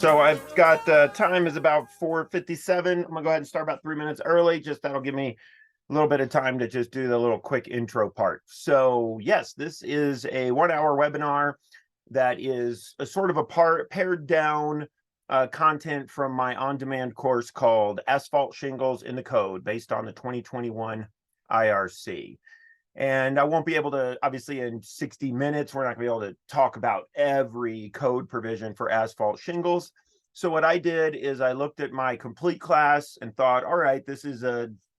So I've got time is about 4:57. I'm gonna go ahead and start about 3 minutes early. Just that'll give me a little bit of time to just do the little quick intro part. So yes, this is a 1 hour webinar that is a sort of pared down content from my on-demand course called Asphalt, Shingles in the Code, based on the 2021 IRC. And I won't be able to, obviously, in 60 minutes, we're not going to be able to talk about every code provision for asphalt shingles. So what I did is I looked at my complete class and thought, all right, this is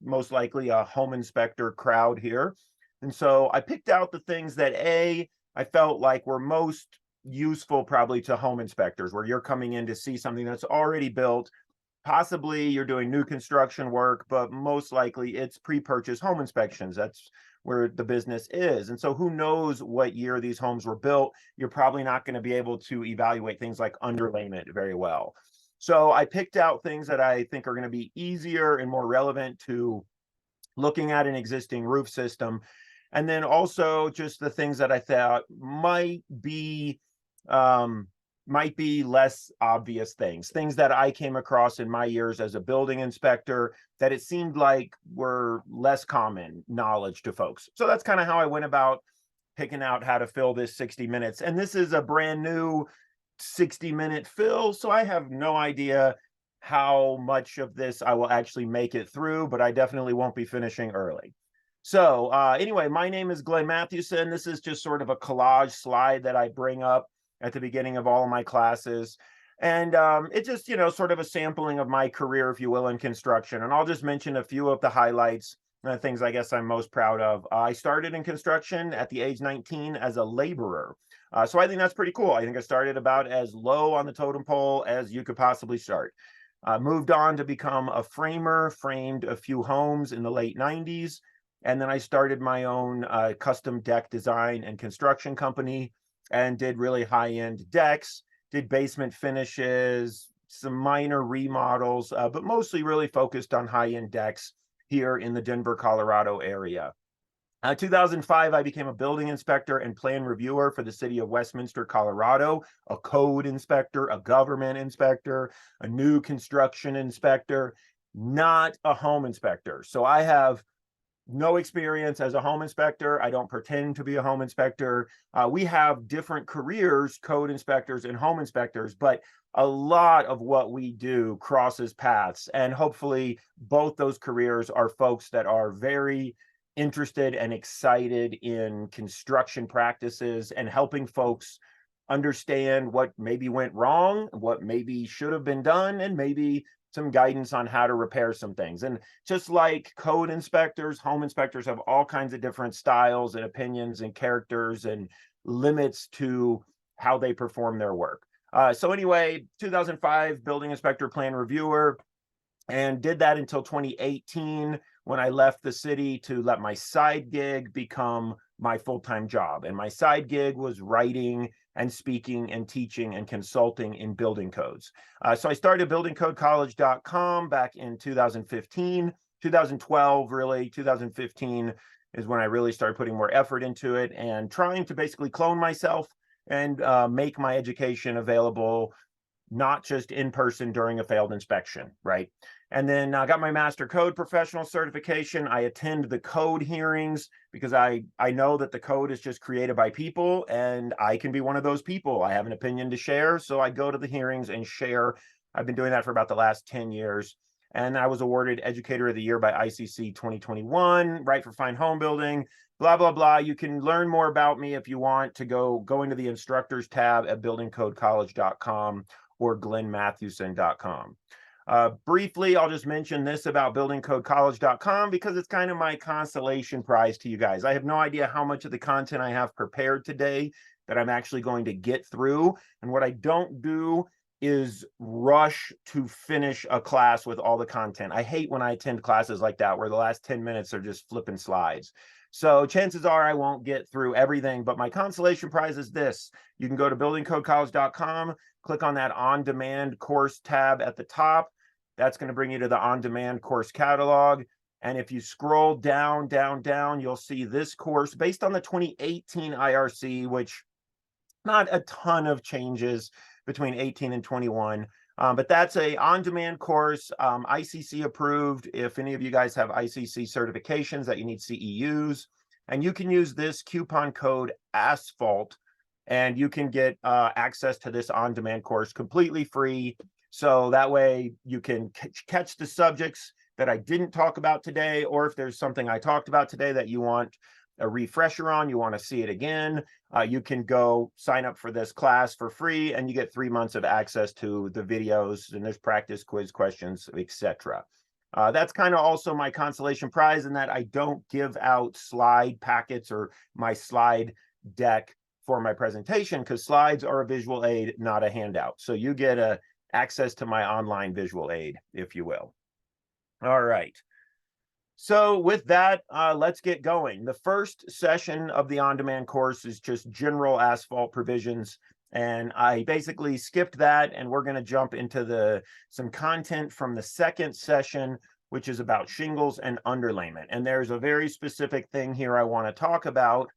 most likely a home inspector crowd here. And so I picked out the things that I felt like were most useful probably to home inspectors, where you're coming in to see something that's already built. Possibly you're doing new construction work, but most likely it's pre-purchase home inspections. That's where the business is. And so who knows what year these homes were built? You're probably not going to be able to evaluate things like underlayment very well. So I picked out things that I think are going to be easier and more relevant to looking at an existing roof system. And then also just the things that I thought might be less obvious things that I came across in my years as a building inspector that it seemed like were less common knowledge to folks. So that's kind of how I went about picking out how to fill this 60 minutes. And this is a brand new 60-minute fill, so I have no idea how much of this I will actually make it through, but I definitely won't be finishing early. So anyway, my name is Glenn Mathewson. This is just sort of a collage slide that I bring up at the beginning of all of my classes. And it's just, sort of a sampling of my career, if you will, in construction. And I'll just mention a few of the highlights, things I guess I'm most proud of. I started in construction at the age 19 as a laborer. So I think that's pretty cool. I think I started about as low on the totem pole as you could possibly start. Moved on to become a framer, framed a few homes in the late 90s. And then I started my own custom deck design and construction company, and did really high-end decks, did basement finishes, some minor remodels, but mostly really focused on high-end decks here in the Denver, Colorado area. 2005, I became a building inspector and plan reviewer for the city of Westminster, Colorado, a code inspector, a government inspector, a new construction inspector, not a home inspector. So I have no experience as a home inspector. I don't pretend to be a home inspector. We have different careers, code inspectors and home inspectors, but a lot of what we do crosses paths. And hopefully both those careers are folks that are very interested and excited in construction practices and helping folks understand what maybe went wrong, what maybe should have been done, and maybe some guidance on how to repair some things. And just like code inspectors, home inspectors have all kinds of different styles and opinions and characters and limits to how they perform their work. So anyway, 2005, building inspector, plan reviewer, and did that until 2018 when I left the city to let my side gig become my full-time job. And my side gig was writing and speaking and teaching and consulting in building codes. So I started buildingcodecollege.com back in 2015, 2012, really. 2015 is when I really started putting more effort into it and trying to basically clone myself and make my education available, not just in person during a failed inspection, right? And then I got my Master Code Professional certification. I attend the code hearings because I know that the code is just created by people, and I can be one of those people. I have an opinion to share, so I go to the hearings and share. I've been doing that for about the last 10 years. And I was awarded Educator of the Year by ICC 2021, right for fine home building, blah, blah, blah. You can learn more about me if you want to go into the instructors tab at buildingcodecollege.com or glennmathewson.com. Briefly, I'll just mention this about buildingcodecollege.com because it's kind of my consolation prize to you guys. I have no idea how much of the content I have prepared today that I'm actually going to get through. And what I don't do is rush to finish a class with all the content. I hate when I attend classes like that where the last 10 minutes are just flipping slides. So chances are I won't get through everything, but my consolation prize is this. You can go to buildingcodecollege.com, click on that on-demand course tab at the top. That's going to bring you to the on-demand course catalog. And if you scroll down, you'll see this course based on the 2018 IRC, which not a ton of changes. between 18 and 21. But that's a on-demand course, ICC approved. If any of you guys have ICC certifications that you need CEUs, and you can use this coupon code ASPHALT, and you can get access to this on-demand course completely free. So that way you can catch the subjects that I didn't talk about today, or if there's something I talked about today that you want a refresher on, you want to see it again, you can go sign up for this class for free, and you get 3 months of access to the videos, and there's practice quiz questions, etc. That's kind of also my consolation prize in that I don't give out slide packets or my slide deck for my presentation, because slides are a visual aid, not a handout. So you get access to my online visual aid, if you will. All right. So with that, let's get going. The first session of the on-demand course is just general asphalt provisions. And I basically skipped that, and we're going to jump into some content from the second session, which is about shingles and underlayment. And there's a very specific thing here I want to talk about,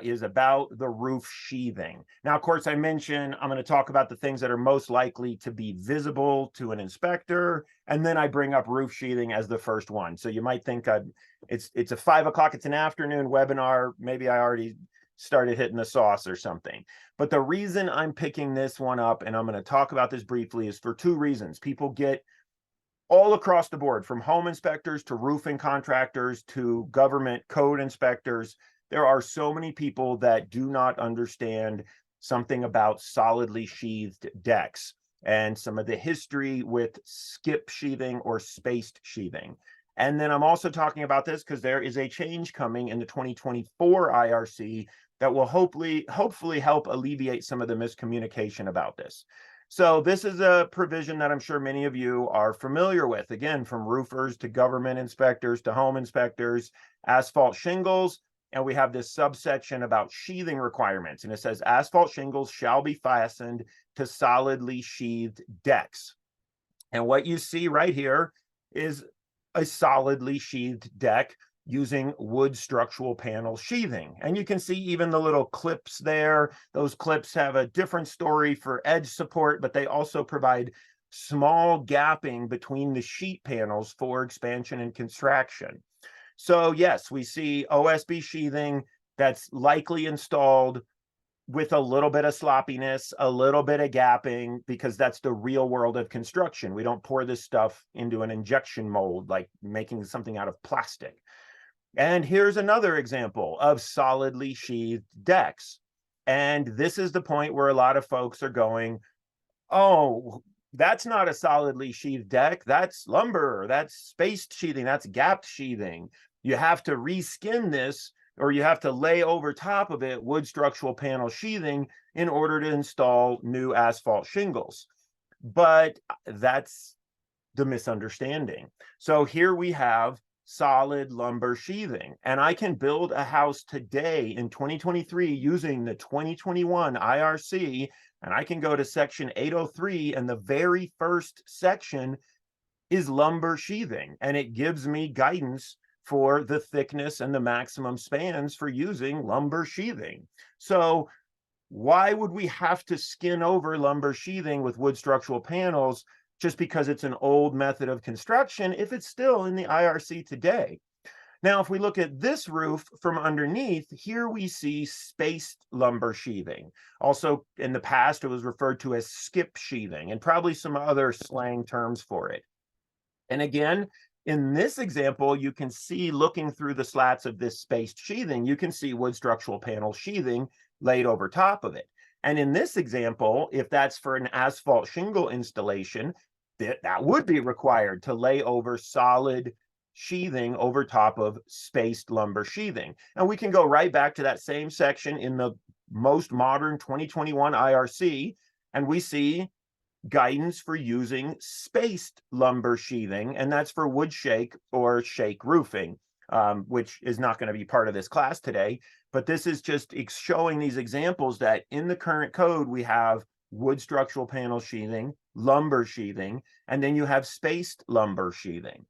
is about the roof sheathing. Now, of course, I mentioned I'm going to talk about the things that are most likely to be visible to an inspector, and then I bring up roof sheathing as the first one. So you might think it's a 5 o'clock, it's an afternoon webinar. Maybe I already started hitting the sauce or something. But the reason I'm picking this one up, and I'm going to talk about this briefly, is for 2 reasons. People get all across the board, from home inspectors to roofing contractors to government code inspectors. There are so many people that do not understand something about solidly sheathed decks and some of the history with skip sheathing or spaced sheathing. And then I'm also talking about this because there is a change coming in the 2024 IRC that will hopefully help alleviate some of the miscommunication about this. So this is a provision that I'm sure many of you are familiar with, again, from roofers to government inspectors to home inspectors, asphalt shingles. And we have this subsection about sheathing requirements. And it says asphalt shingles shall be fastened to solidly sheathed decks. And what you see right here is a solidly sheathed deck using wood structural panel sheathing. And you can see even the little clips there. Those clips have a different story for edge support, but they also provide small gapping between the sheet panels for expansion and contraction. So yes, we see OSB sheathing that's likely installed with a little bit of sloppiness, a little bit of gapping, because that's the real world of construction. We don't pour this stuff into an injection mold like making something out of plastic. And here's another example of solidly sheathed decks. And this is the point where a lot of folks are going, oh, that's not a solidly sheathed deck. That's lumber. That's spaced sheathing. That's gapped sheathing. You have to reskin this, or you have to lay over top of it wood structural panel sheathing in order to install new asphalt shingles. But that's the misunderstanding. So here we have solid lumber sheathing, and I can build a house today in 2023 using the 2021 IRC. And I can go to section 803, and the very first section is lumber sheathing. And it gives me guidance for the thickness and the maximum spans for using lumber sheathing. So why would we have to skin over lumber sheathing with wood structural panels just because it's an old method of construction if it's still in the IRC today? Now, if we look at this roof from underneath, here we see spaced lumber sheathing. Also, in the past, it was referred to as skip sheathing, and probably some other slang terms for it. And again, in this example, you can see, looking through the slats of this spaced sheathing, you can see wood structural panel sheathing laid over top of it. And in this example, if that's for an asphalt shingle installation, that would be required to lay over solid sheathing over top of spaced lumber sheathing. And we can go right back to that same section in the most modern 2021 IRC, and we see guidance for using spaced lumber sheathing, and that's for wood shake or shake roofing, which is not going to be part of this class today. But this is just showing these examples that in the current code, we have wood structural panel sheathing, lumber sheathing, and then you have spaced lumber sheathing.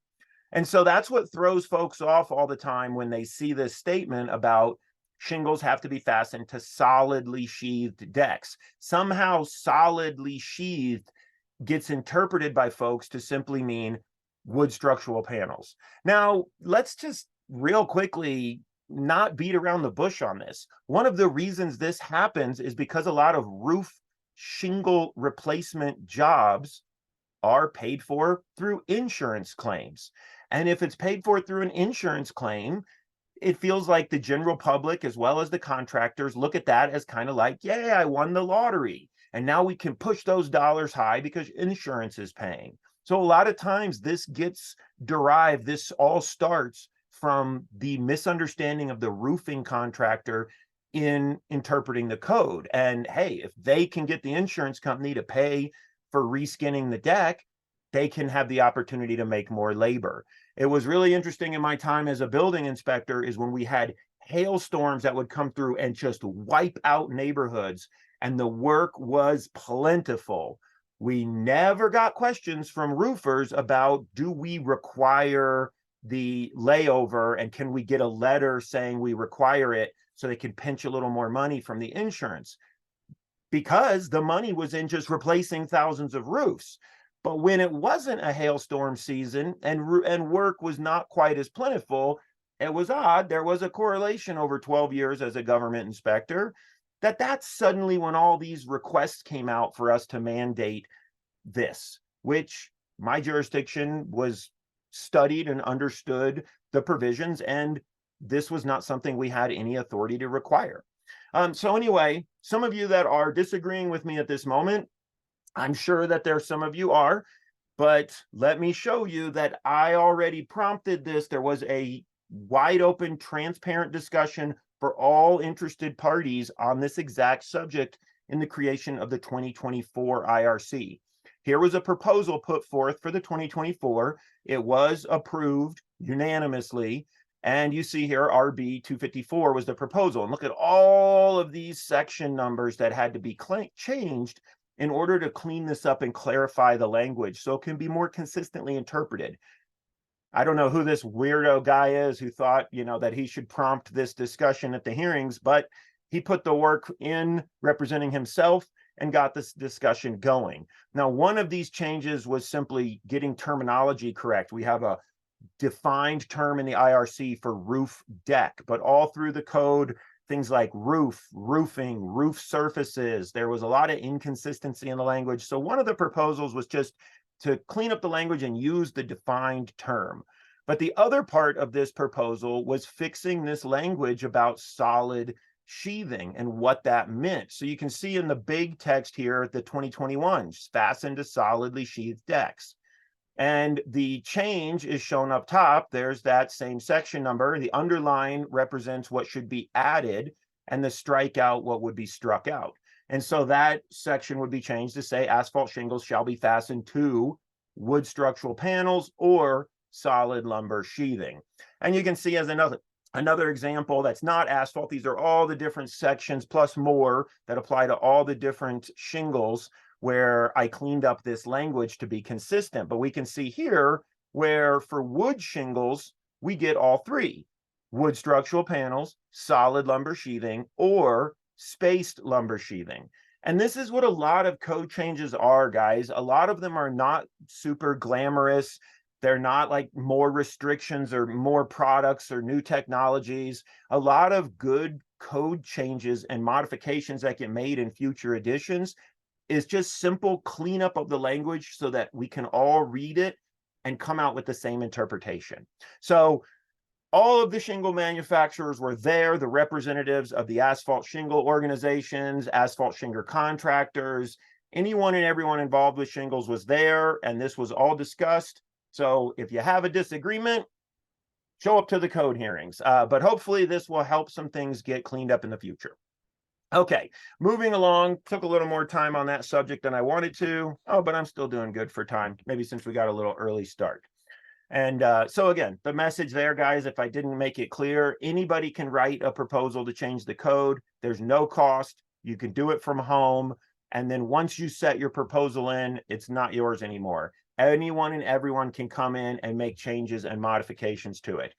And so that's what throws folks off all the time when they see this statement about shingles have to be fastened to solidly sheathed decks. Somehow solidly sheathed gets interpreted by folks to simply mean wood structural panels. Now, let's just real quickly not beat around the bush on this. One of the reasons this happens is because a lot of roof shingle replacement jobs are paid for through insurance claims. And if it's paid for through an insurance claim, it feels like the general public, as well as the contractors, look at that as kind of like, yeah, I won the lottery. And now we can push those dollars high because insurance is paying. So a lot of times this gets derived, this all starts from the misunderstanding of the roofing contractor in interpreting the code. And hey, if they can get the insurance company to pay for reskinning the deck, they can have the opportunity to make more labor. It was really interesting in my time as a building inspector is when we had hailstorms that would come through and just wipe out neighborhoods, and the work was plentiful. We never got questions from roofers about, do we require the layover, and can we get a letter saying we require it so they can pinch a little more money from the insurance? Because the money was in just replacing thousands of roofs. But when it wasn't a hailstorm season and work was not quite as plentiful, it was odd. There was a correlation over 12 years as a government inspector that's suddenly when all these requests came out for us to mandate this, which my jurisdiction was studied and understood the provisions, and this was not something we had any authority to require. So anyway, some of you that are disagreeing with me at this moment, I'm sure that there some of you are, but let me show you that I already prompted this. There was a wide open, transparent discussion for all interested parties on this exact subject in the creation of the 2024 IRC. Here was a proposal put forth for the 2024. It was approved unanimously. And you see here, RB 254 was the proposal. And look at all of these section numbers that had to be changed in order to clean this up and clarify the language so it can be more consistently interpreted. I don't know who this weirdo guy is who thought, that he should prompt this discussion at the hearings, but he put the work in representing himself and got this discussion going. Now, one of these changes was simply getting terminology correct. We have a defined term in the IRC for roof deck, but all through the code, things like roof, roofing, roof surfaces, there was a lot of inconsistency in the language. So one of the proposals was just to clean up the language and use the defined term. But the other part of this proposal was fixing this language about solid sheathing and what that meant. So you can see in the big text here, the 2021, fastened to solidly sheathed decks. And the change is shown up top. There's that same section number. The underline represents what should be added, and the strikeout what would be struck out. And so that section would be changed to say asphalt shingles shall be fastened to wood structural panels or solid lumber sheathing. And you can see as another example that's not asphalt, these are all the different sections plus more that apply to all the different shingles where I cleaned up this language to be consistent. But we can see here where for wood shingles, we get all three: wood structural panels, solid lumber sheathing, or spaced lumber sheathing. And this is what a lot of code changes are, guys. A lot of them are not super glamorous. They're not like more restrictions or more products or new technologies. A lot of good code changes and modifications that get made in future editions is just simple cleanup of the language so that we can all read it and come out with the same interpretation. So all of the shingle manufacturers were there, the representatives of the asphalt shingle organizations, asphalt shingle contractors, anyone and everyone involved with shingles was there, and this was all discussed. So if you have a disagreement, show up to the code hearings. But hopefully this will help some things get cleaned up in the future. Okay, moving along, took a little more time on that subject than I wanted to. Oh, but I'm still doing good for time, maybe since we got a little early start. And so again, the message there, guys, if I didn't make it clear, anybody can write a proposal to change the code. There's no cost. You can do it from home. And then once you set your proposal in, it's not yours anymore. Anyone and everyone can come in and make changes and modifications to it.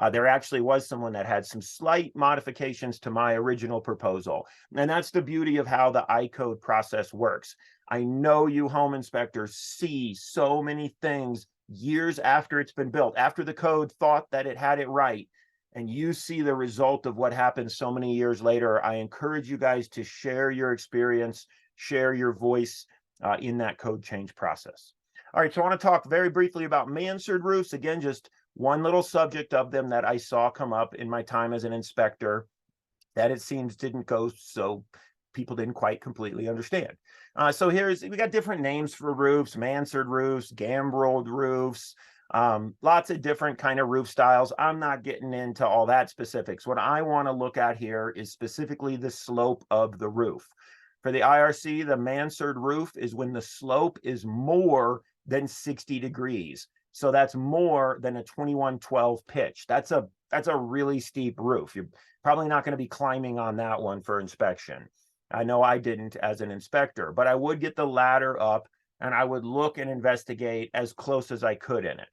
There actually was someone that had some slight modifications to my original proposal. And that's the beauty of how the I-code process works. I know you home inspectors see so many things years after it's been built, after the code thought that it had it right, and you see the result of what happened so many years later. I encourage you guys to share your experience, share your voice in that code change process. All right, so I want to talk very briefly about mansard roofs. Again, just one little subject of them that I saw come up in my time as an inspector that it seems didn't go, so people didn't quite completely understand. So we got different names for roofs: mansard roofs, gambreled roofs, lots of different kind of roof styles. I'm not getting into all that specifics. What I want to look at here is specifically the slope of the roof. For the IRC, the mansard roof is when the slope is more than 60 degrees. So that's more than a 2112 pitch. That's a really steep roof. You're probably not going to be climbing on that one for inspection. I know I didn't as an inspector, but I would get the ladder up and I would look and investigate as close as I could in it.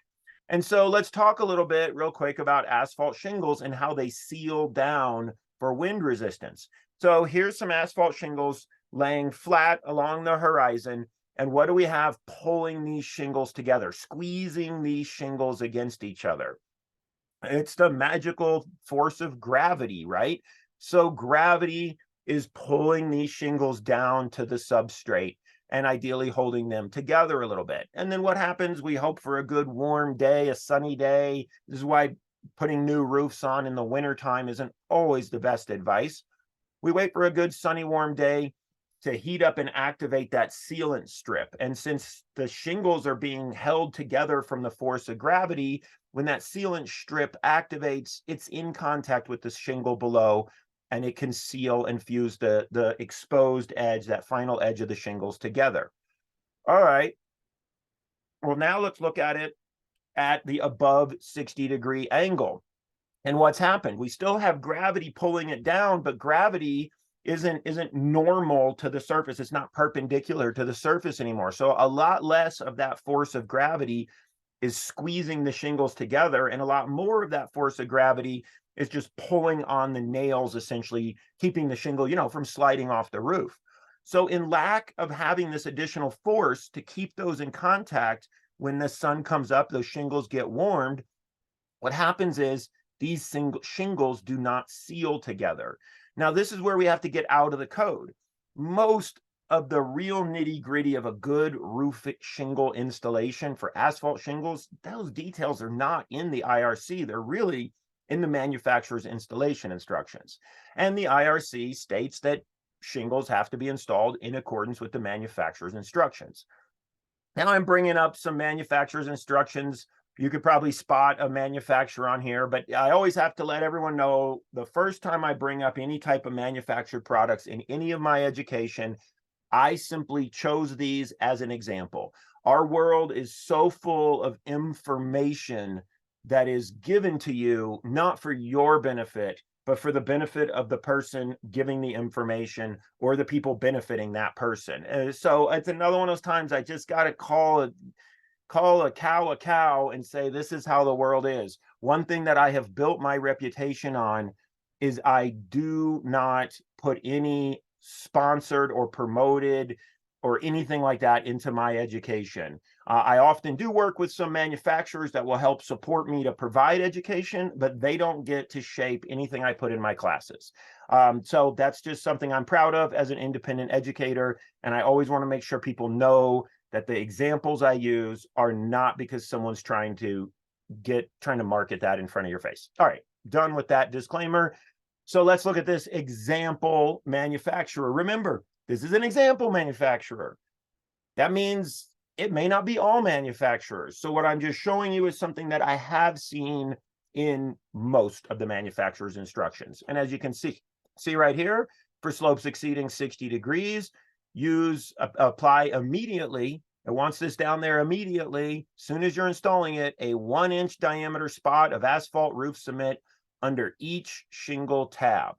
And so let's talk a little bit real quick about asphalt shingles and how they seal down for wind resistance. So here's some asphalt shingles laying flat along the horizon. And what do we have pulling these shingles together, squeezing these shingles against each other? It's the magical force of gravity, right? So gravity is pulling these shingles down to the substrate and ideally holding them together a little bit. And then what happens? We hope for a good warm day, a sunny day. This is why putting new roofs on in the wintertime isn't always the best advice. We wait for a good sunny warm day to heat up and activate that sealant strip. And since the shingles are being held together from the force of gravity, when that sealant strip activates, it's in contact with the shingle below, and it can seal and fuse the exposed edge, that final edge of the shingles together. All right. Well, now let's look at it at the above 60-degree angle. And what's happened? We still have gravity pulling it down, but gravity isn't normal to the surface. It's not perpendicular to the surface anymore. So a lot less of that force of gravity is squeezing the shingles together, and a lot more of that force of gravity is just pulling on the nails, essentially keeping the shingle, from sliding off the roof. So in lack of having this additional force to keep those in contact, when the sun comes up, those shingles get warmed. What happens is these shingles do not seal together. Now, this is where we have to get out of the code. Most of the real nitty-gritty of a good roof shingle installation for asphalt shingles, those details are not in the IRC. They're really in the manufacturer's installation instructions. And the IRC states that shingles have to be installed in accordance with the manufacturer's instructions. Now I'm bringing up some manufacturer's instructions. You could probably spot a manufacturer on here, but I always have to let everyone know the first time I bring up any type of manufactured products in any of my education, I simply chose these as an example. Our world is so full of information that is given to you, not for your benefit, but for the benefit of the person giving the information or the people benefiting that person. So it's another one of those times I just got to call a cow and say, this is how the world is. One thing that I have built my reputation on is I do not put any sponsored or promoted or anything like that into my education. I often do work with some manufacturers that will help support me to provide education, but they don't get to shape anything I put in my classes. So that's just something I'm proud of as an independent educator. And I always want to make sure people know that the examples I use are not because someone's trying to market that in front of your face. All right, done with that disclaimer. So let's look at this example manufacturer. Remember, this is an example manufacturer. That means it may not be all manufacturers. So what I'm just showing you is something that I have seen in most of the manufacturer's instructions. And as you can see right here, for slopes exceeding 60 degrees, apply immediately. It wants this down there immediately. As soon as you're installing it, a 1-inch diameter spot of asphalt roof cement under each shingle tab.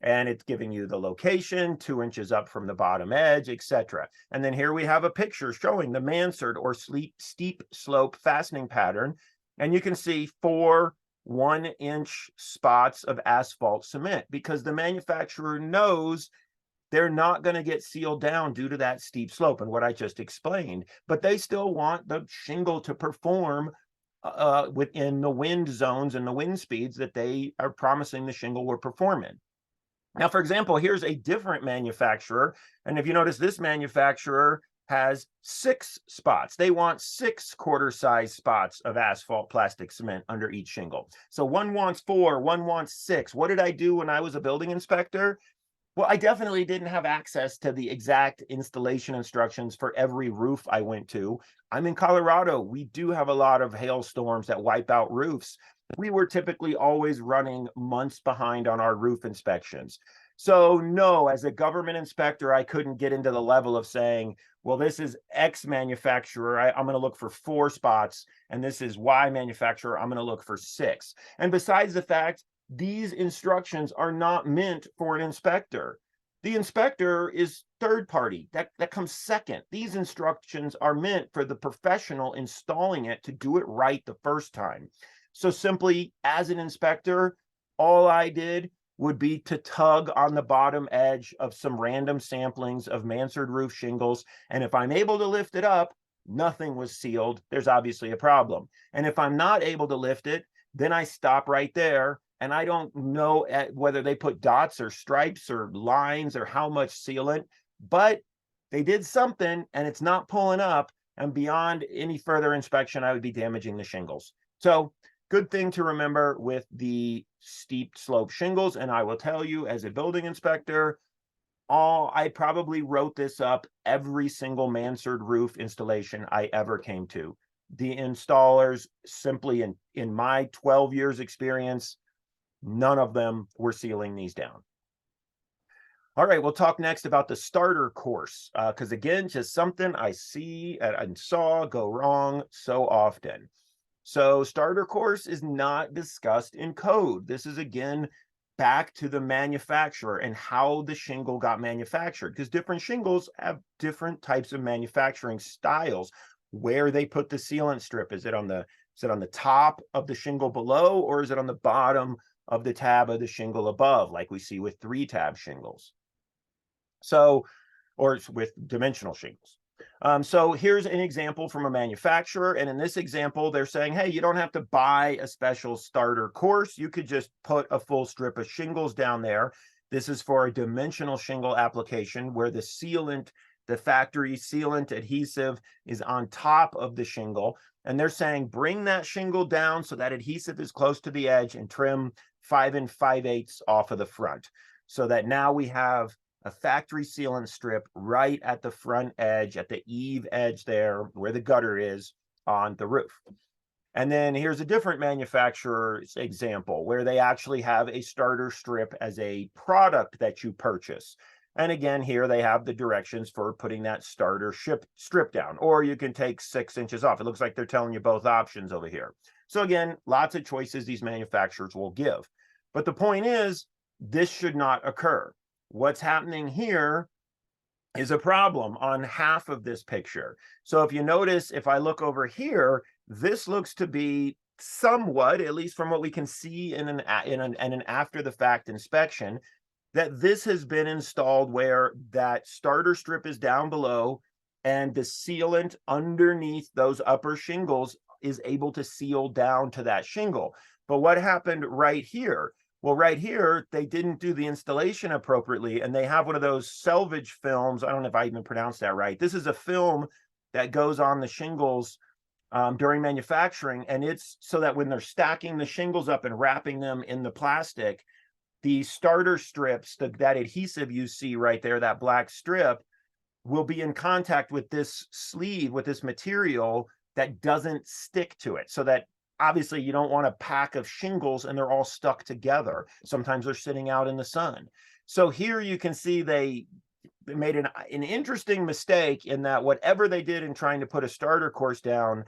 And it's giving you the location, 2 inches up from the bottom edge, etc. And then here we have a picture showing the mansard or steep slope fastening pattern. And you can see 4 1-inch spots of asphalt cement, because the manufacturer knows they're not going to get sealed down due to that steep slope and what I just explained, but they still want the shingle to perform within the wind zones and the wind speeds that they are promising the shingle will perform in. Now, for example, here's a different manufacturer. And if you notice, this manufacturer has 6 spots. They want 6 quarter-size spots of asphalt plastic cement under each shingle. So one wants 4, one wants 6. What did I do when I was a building inspector? Well, I definitely didn't have access to the exact installation instructions for every roof I went to. I'm in Colorado. We do have a lot of hailstorms that wipe out roofs. We were typically always running months behind on our roof inspections. So no, as a government inspector, I couldn't get into the level of saying, well, this is X manufacturer, I'm going to look for 4 spots, and this is Y manufacturer, I'm going to look for 6. And besides the fact, these instructions are not meant for an inspector. The inspector is third party. That comes second. These instructions are meant for the professional installing it to do it right the first time. So simply, as an inspector, all I did would be to tug on the bottom edge of some random samplings of mansard roof shingles. And if I'm able to lift it up, nothing was sealed. There's obviously a problem. And if I'm not able to lift it, then I stop right there. And I don't know whether they put dots or stripes or lines or how much sealant, but they did something and it's not pulling up. And beyond any further inspection, I would be damaging the shingles. So good thing to remember with the steep slope shingles. And I will tell you, as a building inspector, I probably wrote this up every single mansard roof installation I ever came to. The installers simply, in my 12 years experience, none of them were sealing these down. All right, we'll talk next about the starter course, because again, just something I see and saw go wrong so often. So starter course is not discussed in code. This is, again, back to the manufacturer and how the shingle got manufactured, because different shingles have different types of manufacturing styles. Where they put the sealant strip, is it on the top of the shingle below, or is it on the bottom of the tab of the shingle above, like we see with 3-tab shingles? So, or with dimensional shingles. So here's an example from a manufacturer. And in this example, they're saying, hey, you don't have to buy a special starter course. You could just put a full strip of shingles down there. This is for a dimensional shingle application where the sealant, the factory sealant adhesive, is on top of the shingle. And they're saying, bring that shingle down so that adhesive is close to the edge and trim 5 5/8 off of the front, so that now we have a factory sealant strip right at the front edge, at the eave edge there, where the gutter is on the roof. And then here's a different manufacturer's example where they actually have a starter strip as a product that you purchase. And again, here they have the directions for putting that starter strip down, or you can take 6 inches off. It looks like they're telling you both options over here. So again, lots of choices these manufacturers will give. But the point is, this should not occur. What's happening here is a problem on half of this picture. So if you notice, if I look over here, this looks to be somewhat, at least from what we can see in an after the fact inspection, that this has been installed where that starter strip is down below and the sealant underneath those upper shingles is able to seal down to that shingle. But what happened right here? Well, right here, they didn't do the installation appropriately, and they have one of those selvage films. I don't know if I even pronounced that right. This is a film that goes on the shingles during manufacturing, and it's so that when they're stacking the shingles up and wrapping them in the plastic, the starter strips, that adhesive you see right there, that black strip, will be in contact with this sleeve, with this material that doesn't stick to it, so that obviously you don't want a pack of shingles and they're all stuck together. Sometimes they're sitting out in the sun. So here you can see they made an interesting mistake in that whatever they did in trying to put a starter course down,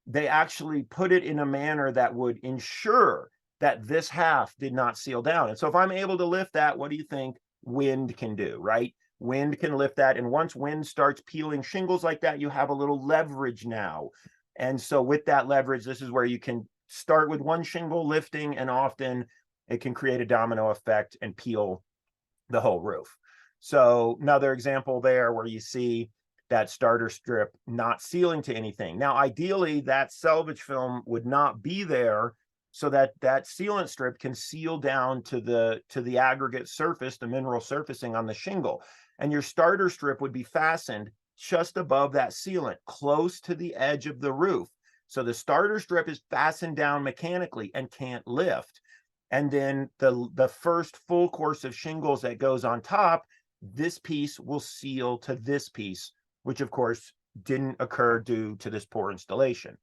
they actually put it in a manner that would ensure that this half did not seal down. And so if I'm able to lift that, what do you think wind can do, right? Wind can lift that. And once wind starts peeling shingles like that, you have a little leverage now. And so with that leverage, this is where you can start with one shingle lifting, and often it can create a domino effect and peel the whole roof. So another example there where you see that starter strip not sealing to anything. Now, ideally, that selvage film would not be there so that that sealant strip can seal down to the aggregate surface, the mineral surfacing on the shingle. And your starter strip would be fastened just above that sealant, close to the edge of the roof. So the starter strip is fastened down mechanically and can't lift. And then the first full course of shingles that goes on top, this piece will seal to this piece, which of course didn't occur due to this poor installation.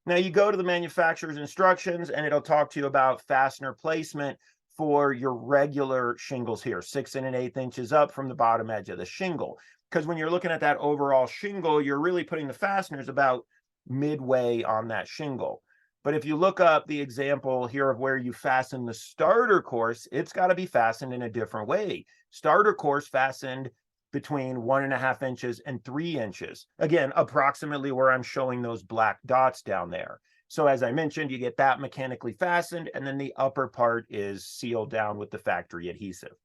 Now you go to the manufacturer's instructions and it'll talk to you about fastener placement for your regular shingles here, 6 1/8 inches up from the bottom edge of the shingle. Because when you're looking at that overall shingle, you're really putting the fasteners about midway on that shingle. But if you look up the example here of where you fasten the starter course, it's got to be fastened in a different way. Starter course fastened between 1.5 inches and 3 inches. Again, approximately where I'm showing those black dots down there. So as I mentioned, you get that mechanically fastened, and then the upper part is sealed down with the factory adhesive.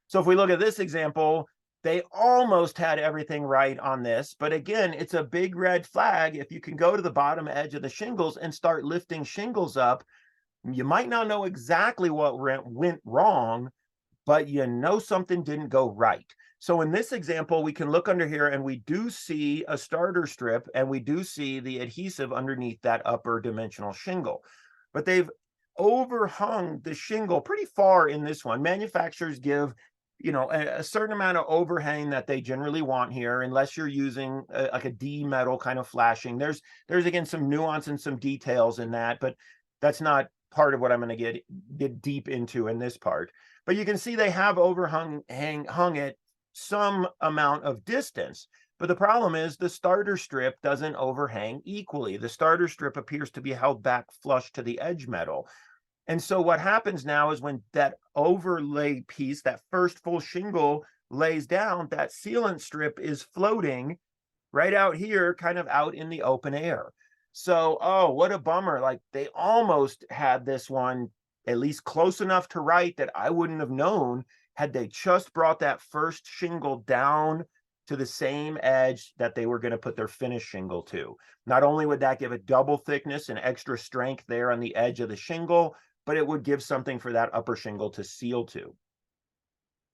So if we look at this example, they almost had everything right on this, but again, it's a big red flag. If you can go to the bottom edge of the shingles and start lifting shingles up, you might not know exactly what went wrong, but you know something didn't go right. So in this example, we can look under here and we do see a starter strip and we do see the adhesive underneath that upper dimensional shingle, but they've overhung the shingle pretty far in this one. Manufacturers give a certain amount of overhang that they generally want here, unless you're using like a D metal kind of flashing. There's again some nuance and some details in that, but that's not part of what I'm going to get deep into in this part. But you can see they have hung it some amount of distance. But the problem is the starter strip doesn't overhang equally. The starter strip appears to be held back flush to the edge metal. And so what happens now is when that overlay piece, that first full shingle lays down, that sealant strip is floating right out here, kind of out in the open air. So, oh, what a bummer. Like they almost had this one at least close enough to right that I wouldn't have known had they just brought that first shingle down to the same edge that they were going to put their finished shingle to. Not only would that give a double thickness and extra strength there on the edge of the shingle, but it would give something for that upper shingle to seal to.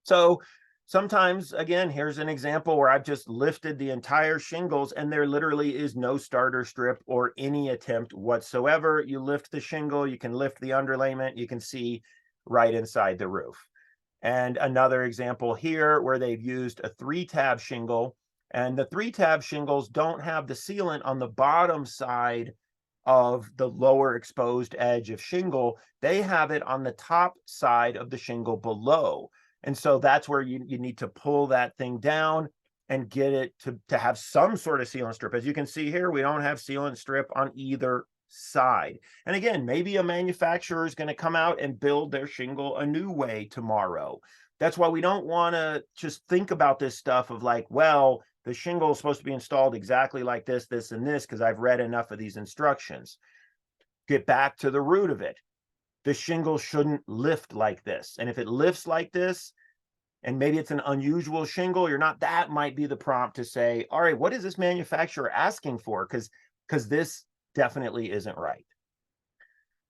So sometimes, again, here's an example where I've just lifted the entire shingles and there literally is no starter strip or any attempt whatsoever. You lift the shingle, you can lift the underlayment, you can see right inside the roof. And another example here where they've used a 3-tab shingle, and the 3-tab shingles don't have the sealant on the bottom side of the lower exposed edge of shingle. They have it on the top side of the shingle below. And so that's where you need to pull that thing down and get it to have some sort of sealant strip. As you can see here, we don't have sealant strip on either side. And again, maybe a manufacturer is going to come out and build their shingle a new way tomorrow. That's why we don't want to just think about this stuff of like, well, the shingle is supposed to be installed exactly like this, this, and this, because I've read enough of these instructions. Get back to the root of it. The shingle shouldn't lift like this. And if it lifts like this, and maybe it's an unusual shingle, that might be the prompt to say, all right, what is this manufacturer asking for? Because this definitely isn't right.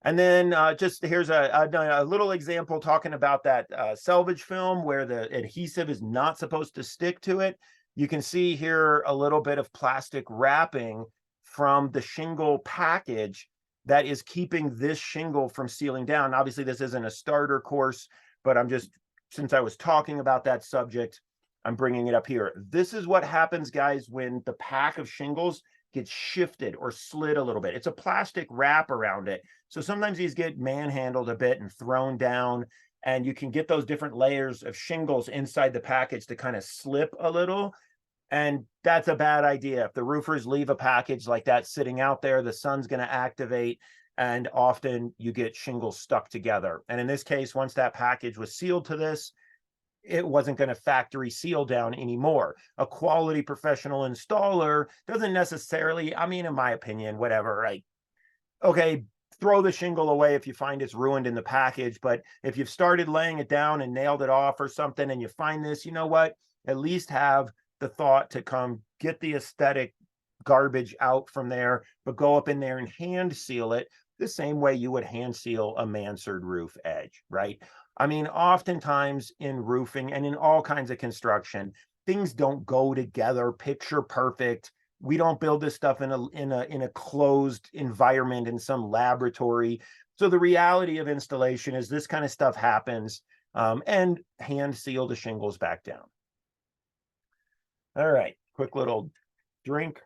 And then just here's a little example talking about that selvage film where the adhesive is not supposed to stick to it. You can see here a little bit of plastic wrapping from the shingle package that is keeping this shingle from sealing down. Obviously, this isn't a starter course, but since I was talking about that subject, I'm bringing it up here. This is what happens, guys, when the pack of shingles gets shifted or slid a little bit. It's a plastic wrap around it. So sometimes these get manhandled a bit and thrown down, and you can get those different layers of shingles inside the package to kind of slip a little. And that's a bad idea. If the roofers leave a package like that sitting out there, the sun's going to activate, and often you get shingles stuck together. And in this case, once that package was sealed to this, it wasn't going to factory seal down anymore. A quality professional installer doesn't necessarily, I mean, in my opinion, whatever, right? okay, throw the shingle away if you find it's ruined in the package. But if you've started laying it down and nailed it off or something and you find this, you know what? At least have the thought to come get the aesthetic garbage out from there, but go up in there and hand seal it the same way you would hand seal a mansard roof edge, right? I mean, oftentimes in roofing and in all kinds of construction, things don't go together picture perfect. We don't build this stuff in a closed environment in some laboratory. So the reality of installation is this kind of stuff happens, and hand seal the shingles back down. All right, quick little drink.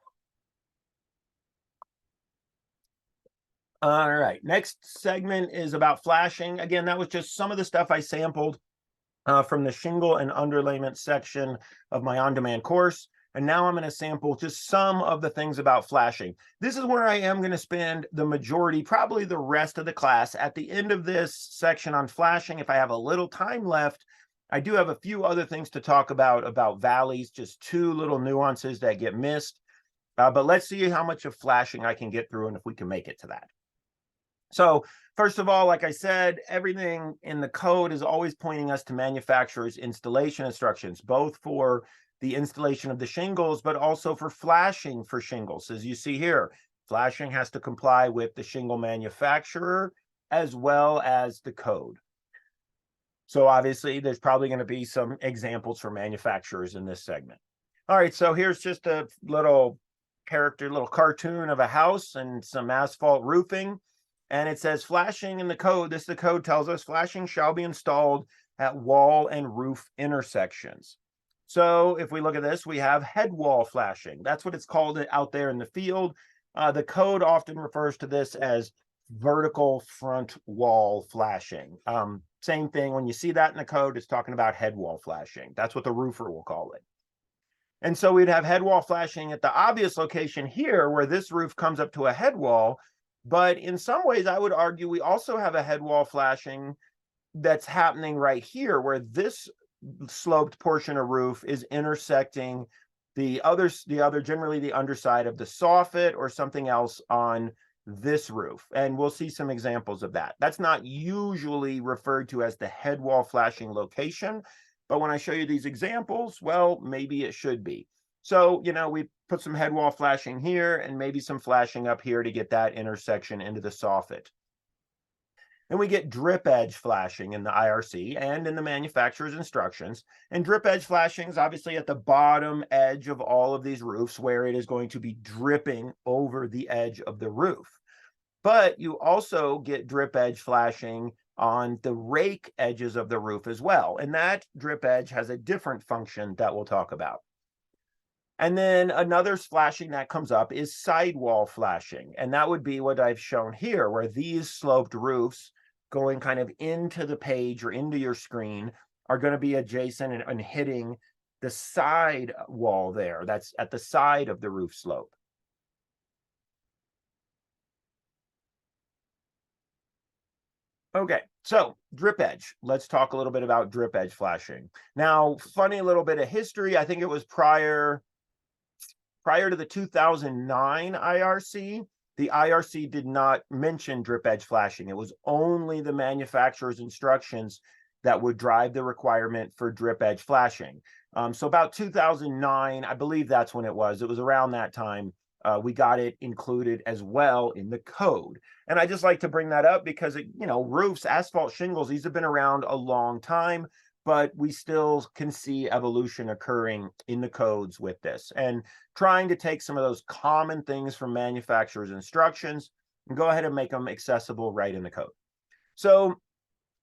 All right, next segment is about flashing. Again, that was just some of the stuff I sampled from the shingle and underlayment section of my on-demand course. And now I'm going to sample just some of the things about flashing. This is where I am going to spend the majority, probably the rest of the class. At the end of this section on flashing, if I have a little time left, I do have a few other things to talk about valleys, just two little nuances that get missed. But let's see how much of flashing I can get through and if we can make it to that. So first of all, like I said, everything in the code is always pointing us to manufacturer's installation instructions, both for the installation of the shingles, but also for flashing for shingles. As you see here, flashing has to comply with the shingle manufacturer as well as the code. So obviously, there's probably going to be some examples for manufacturers in this segment. All right, so here's just a little cartoon of a house and some asphalt roofing. And it says flashing in the code. The code tells us flashing shall be installed at wall and roof intersections. So if we look at this, we have head wall flashing. That's what it's called out there in the field. The code often refers to this as vertical front wall flashing. Same thing, when you see that in the code, it's talking about head wall flashing. That's what the roofer will call it. And so we'd have head wall flashing at the obvious location here where this roof comes up to a head wall. But in some ways, I would argue we also have a head wall flashing that's happening right here, where this sloped portion of roof is intersecting generally the underside of the soffit or something else on this roof. And we'll see some examples of that. That's not usually referred to as the head wall flashing location, but when I show you these examples, well, maybe it should be. So, we put some head wall flashing here and maybe some flashing up here to get that intersection into the soffit. And we get drip edge flashing in the IRC and in the manufacturer's instructions. And drip edge flashing is obviously at the bottom edge of all of these roofs where it is going to be dripping over the edge of the roof. But you also get drip edge flashing on the rake edges of the roof as well. And that drip edge has a different function that we'll talk about. And then another flashing that comes up is sidewall flashing. And that would be what I've shown here, where these sloped roofs going kind of into the page or into your screen are going to be adjacent and hitting the side wall there. That's at the side of the roof slope. Okay, so drip edge. Let's talk a little bit about drip edge flashing. Now, funny little bit of history. I think it was prior to the 2009 IRC, the IRC did not mention drip edge flashing. It was only the manufacturer's instructions that would drive the requirement for drip edge flashing. So about 2009, I believe that's when it was. It was around that time we got it included as well in the code. And I just like to bring that up because, roofs, asphalt shingles, these have been around a long time, but we still can see evolution occurring in the codes with this and trying to take some of those common things from manufacturers' instructions and go ahead and make them accessible right in the code. So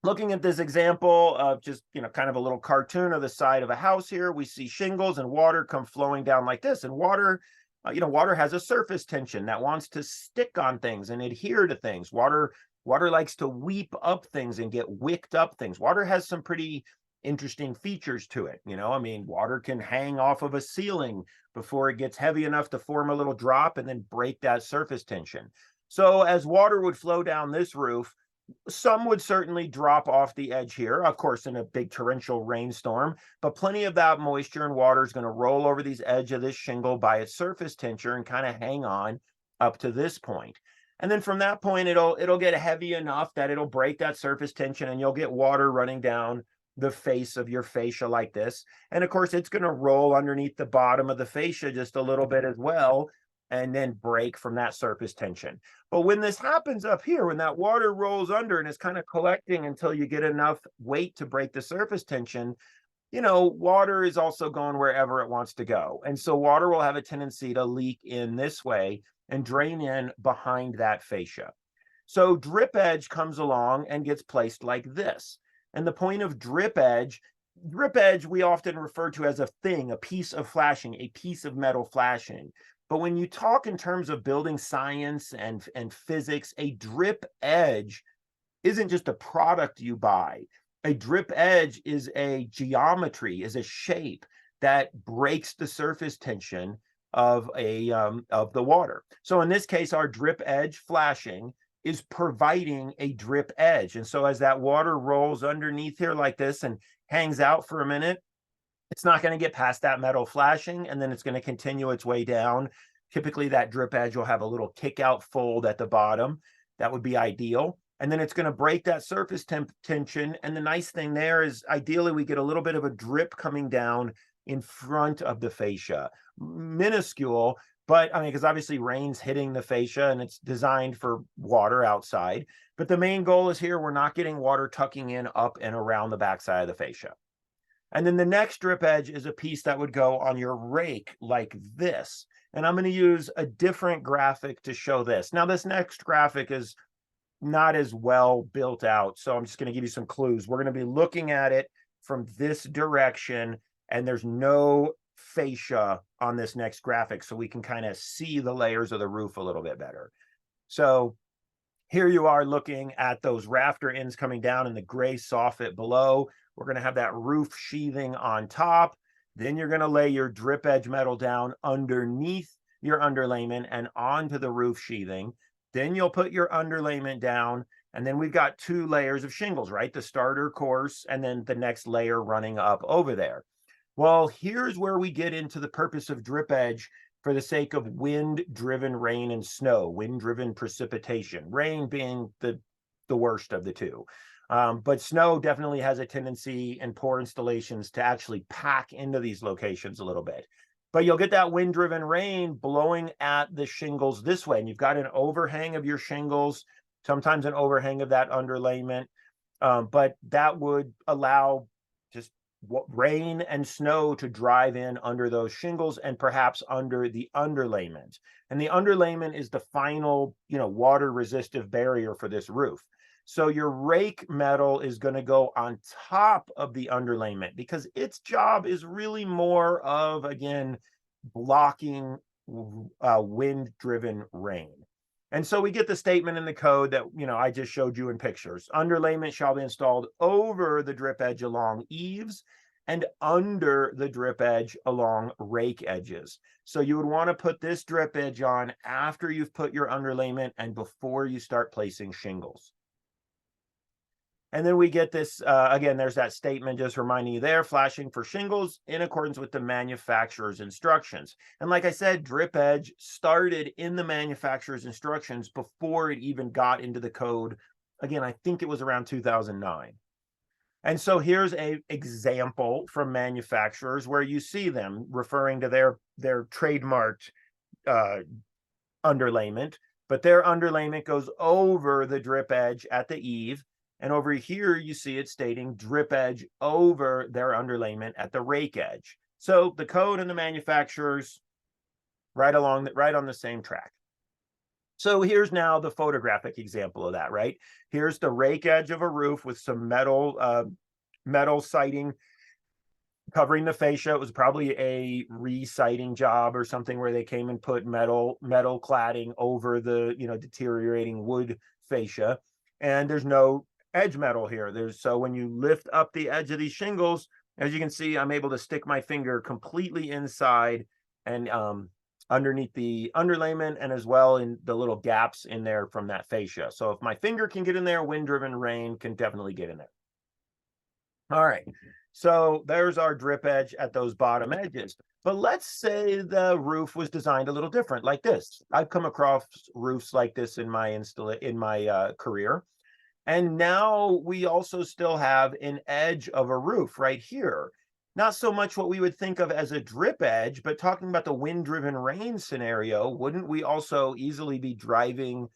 looking at this example of just, kind of a little cartoon of the side of a house here, we see shingles and water come flowing down like this. And water, water has a surface tension that wants to stick on things and adhere to things. Water likes to weep up things and get wicked up things. Water has some pretty interesting features to it. Water can hang off of a ceiling before it gets heavy enough to form a little drop and then break that surface tension. So as water would flow down this roof, some would certainly drop off the edge here, of course, in a big torrential rainstorm, but plenty of that moisture and water is going to roll over these edge of this shingle by its surface tension and kind of hang on up to this point. And then from that point, it'll get heavy enough that it'll break that surface tension, and you'll get water running down the face of your fascia like this. And of course, it's going to roll underneath the bottom of the fascia just a little bit as well, and then break from that surface tension. But when this happens up here, when that water rolls under and is kind of collecting until you get enough weight to break the surface tension, water is also going wherever it wants to go. And so water will have a tendency to leak in this way and drain in behind that fascia. So drip edge comes along and gets placed like this. And the point of drip edge we often refer to as a thing, a piece of flashing, a piece of metal flashing. But when you talk in terms of building science and physics, a drip edge isn't just a product you buy. A drip edge is a geometry, is a shape that breaks the surface tension of the water. So in this case, our drip edge flashing is providing a drip edge. And so as that water rolls underneath here like this and hangs out for a minute, it's not going to get past that metal flashing, and then it's going to continue its way down. Typically, that drip edge will have a little kick out fold at the bottom. That would be ideal. And then it's going to break that surface tension. And the nice thing there is ideally we get a little bit of a drip coming down in front of the fascia. Minuscule, but I mean, because obviously rain's hitting the fascia and it's designed for water outside. But the main goal is here, we're not getting water tucking in up and around the backside of the fascia. And then the next drip edge is a piece that would go on your rake like this. And I'm going to use a different graphic to show this. Now, this next graphic is not as well built out, so I'm just going to give you some clues. We're going to be looking at it from this direction, and there's no fascia on this next graphic, so we can kind of see the layers of the roof a little bit better. So here you are looking at those rafter ends coming down and the gray soffit below. We're going to have that roof sheathing on top. Then you're going to lay your drip edge metal down underneath your underlayment and onto the roof sheathing. Then you'll put your underlayment down, and then we've got 2 layers of shingles, right? The starter course, and then the next layer running up over there. Well, here's where we get into the purpose of drip edge for the sake of wind-driven rain and snow, wind-driven precipitation, rain being the worst of the two. But snow definitely has a tendency in poor installations to actually pack into these locations a little bit. But you'll get that wind-driven rain blowing at the shingles this way. And you've got an overhang of your shingles, sometimes an overhang of that underlayment. But that would allow just rain and snow to drive in under those shingles and perhaps under the underlayment. And the underlayment is the final, water-resistive barrier for this roof. So your rake metal is going to go on top of the underlayment because its job is really more of, again, blocking wind-driven rain. And so we get the statement in the code that, I just showed you in pictures. Underlayment shall be installed over the drip edge along eaves and under the drip edge along rake edges. So you would want to put this drip edge on after you've put your underlayment and before you start placing shingles. And then we get this, again, there's that statement just reminding you there, flashing for shingles in accordance with the manufacturer's instructions. And like I said, drip edge started in the manufacturer's instructions before it even got into the code. Again, I think it was around 2009. And so here's an example from manufacturers where you see them referring to their trademarked underlayment, but their underlayment goes over the drip edge at the eave. And over here, you see it stating drip edge over their underlayment at the rake edge. So the code and the manufacturers right on the same track. So here's now the photographic example of that, right? Here's the rake edge of a roof with some metal siding covering the fascia. It was probably a re-siding job or something where they came and put metal cladding over the deteriorating wood fascia. And there's no edge metal here. So when you lift up the edge of these shingles, as you can see, I'm able to stick my finger completely inside and underneath the underlayment and as well in the little gaps in there from that fascia. So if my finger can get in there, wind-driven rain can definitely get in there. All right. So there's our drip edge at those bottom edges. But let's say the roof was designed a little different, like this. I've come across roofs like this in my career. And now we also still have an edge of a roof right here. Not so much what we would think of as a drip edge, but talking about the wind-driven rain scenario, wouldn't we also easily be driving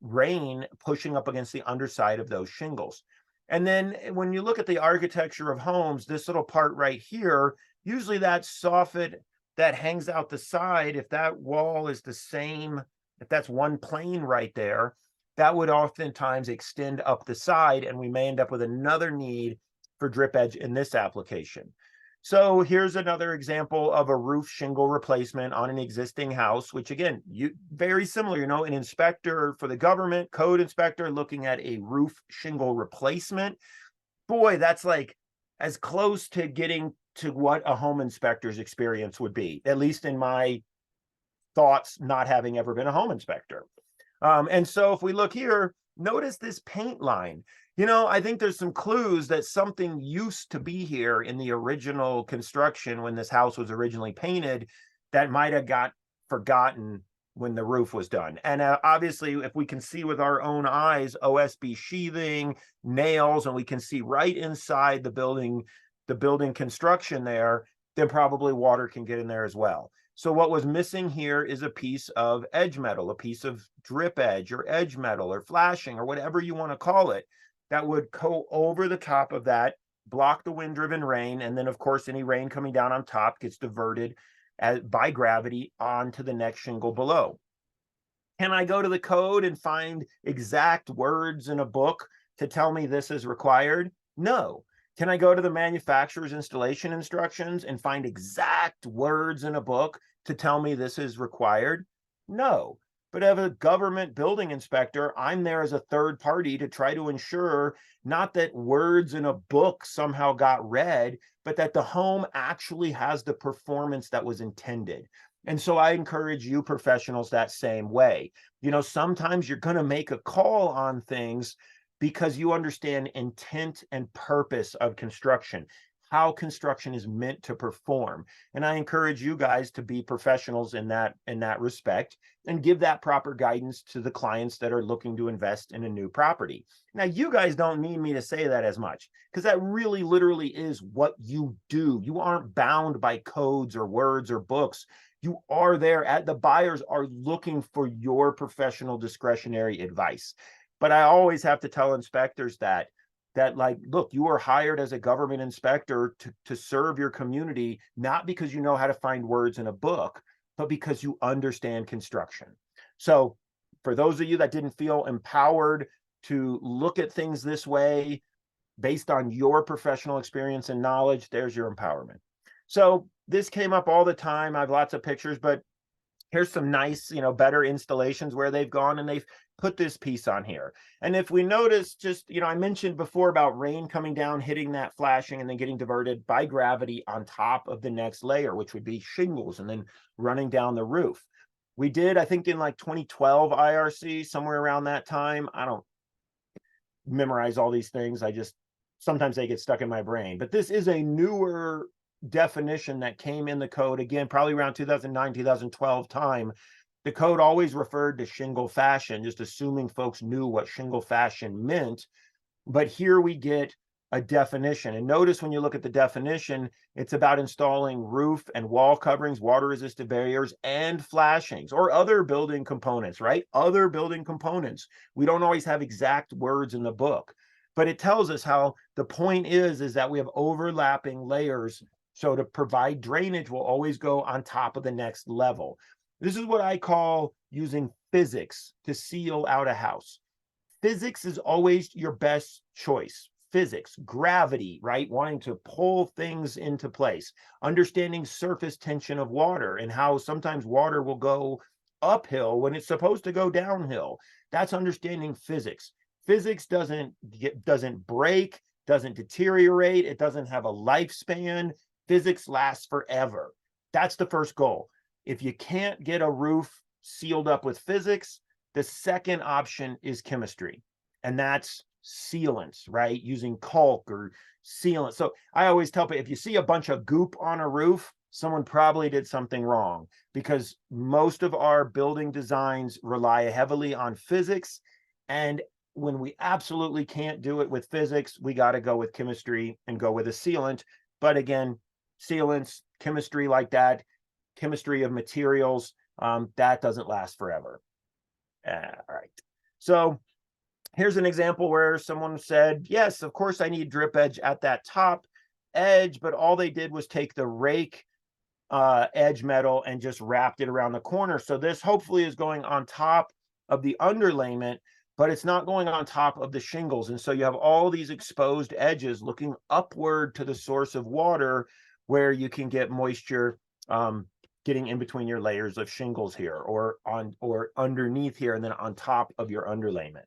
rain pushing up against the underside of those shingles? And then when you look at the architecture of homes, this little part right here, usually that soffit that hangs out the side, if that wall is the same, if that's one plane right there, that would oftentimes extend up the side, and we may end up with another need for drip edge in this application. So here's another example of a roof shingle replacement on an existing house, which again, very similar, an inspector for the government, code inspector looking at a roof shingle replacement. Boy, that's like as close to getting to what a home inspector's experience would be, at least in my thoughts, not having ever been a home inspector. And so if we look here, notice this paint line. I think there's some clues that something used to be here in the original construction when this house was originally painted that might have got forgotten when the roof was done. And obviously, if we can see with our own eyes, OSB sheathing, nails, and we can see right inside the building construction there, then probably water can get in there as well. So what was missing here is a piece of edge metal, a piece of drip edge or edge metal or flashing or whatever you want to call it, that would go over the top of that, block the wind-driven rain, and then, of course, any rain coming down on top gets diverted by gravity onto the next shingle below. Can I go to the code and find exact words in a book to tell me this is required? No. Can I go to the manufacturer's installation instructions and find exact words in a book to tell me this is required? No. But as a government building inspector, I'm there as a third party to try to ensure not that words in a book somehow got read, but that the home actually has the performance that was intended. And so I encourage you professionals that same way. Sometimes you're going to make a call on things because you understand intent and purpose of construction, how construction is meant to perform. And I encourage you guys to be professionals in that respect and give that proper guidance to the clients that are looking to invest in a new property. Now, you guys don't need me to say that as much, because that really literally is what you do. You aren't bound by codes or words or books. You are there the buyers are looking for your professional discretionary advice. But I always have to tell inspectors that like, look, you are hired as a government inspector to serve your community, not because you know how to find words in a book, but because you understand construction. So for those of you that didn't feel empowered to look at things this way based on your professional experience and knowledge, there's your empowerment. So this came up all the time. I have lots of pictures, but here's some nice, better installations where they've gone and they've put this piece on here. And if we notice, just, I mentioned before about rain coming down, hitting that flashing, and then getting diverted by gravity on top of the next layer, which would be shingles, and then running down the roof. We did, I think, in like 2012 IRC, somewhere around that time. I don't memorize all these things. Sometimes they get stuck in my brain. But this is a newer definition that came in the code, again, probably around 2009, 2012 time. The code always referred to shingle fashion, just assuming folks knew what shingle fashion meant. But here we get a definition. And notice when you look at the definition, it's about installing roof and wall coverings, water-resistant barriers, and flashings, or other building components, right? Other building components. We don't always have exact words in the book, but it tells us how the point is that we have overlapping layers. So to provide drainage, we'll always go on top of the next level. This is what I call using physics to seal out a house. Physics is always your best choice. Physics, gravity, right? Wanting to pull things into place. Understanding surface tension of water and how sometimes water will go uphill when it's supposed to go downhill. That's understanding physics. Physics doesn't break, doesn't deteriorate. It doesn't have a lifespan. Physics lasts forever. That's the first goal. If you can't get a roof sealed up with physics, the second option is chemistry. And that's sealants, right? Using caulk or sealant. So I always tell people, if you see a bunch of goop on a roof, someone probably did something wrong, because most of our building designs rely heavily on physics. And when we absolutely can't do it with physics, we got to go with chemistry and go with a sealant. But again, sealants, chemistry like that, chemistry of materials, that doesn't last forever. All right. So here's an example where someone said, yes, of course I need drip edge at that top edge, but all they did was take the rake edge metal and just wrapped it around the corner. So this hopefully is going on top of the underlayment, but it's not going on top of the shingles. And so you have all these exposed edges looking upward to the source of water, where you can get moisture getting in between your layers of shingles here, or underneath here, and then on top of your underlayment.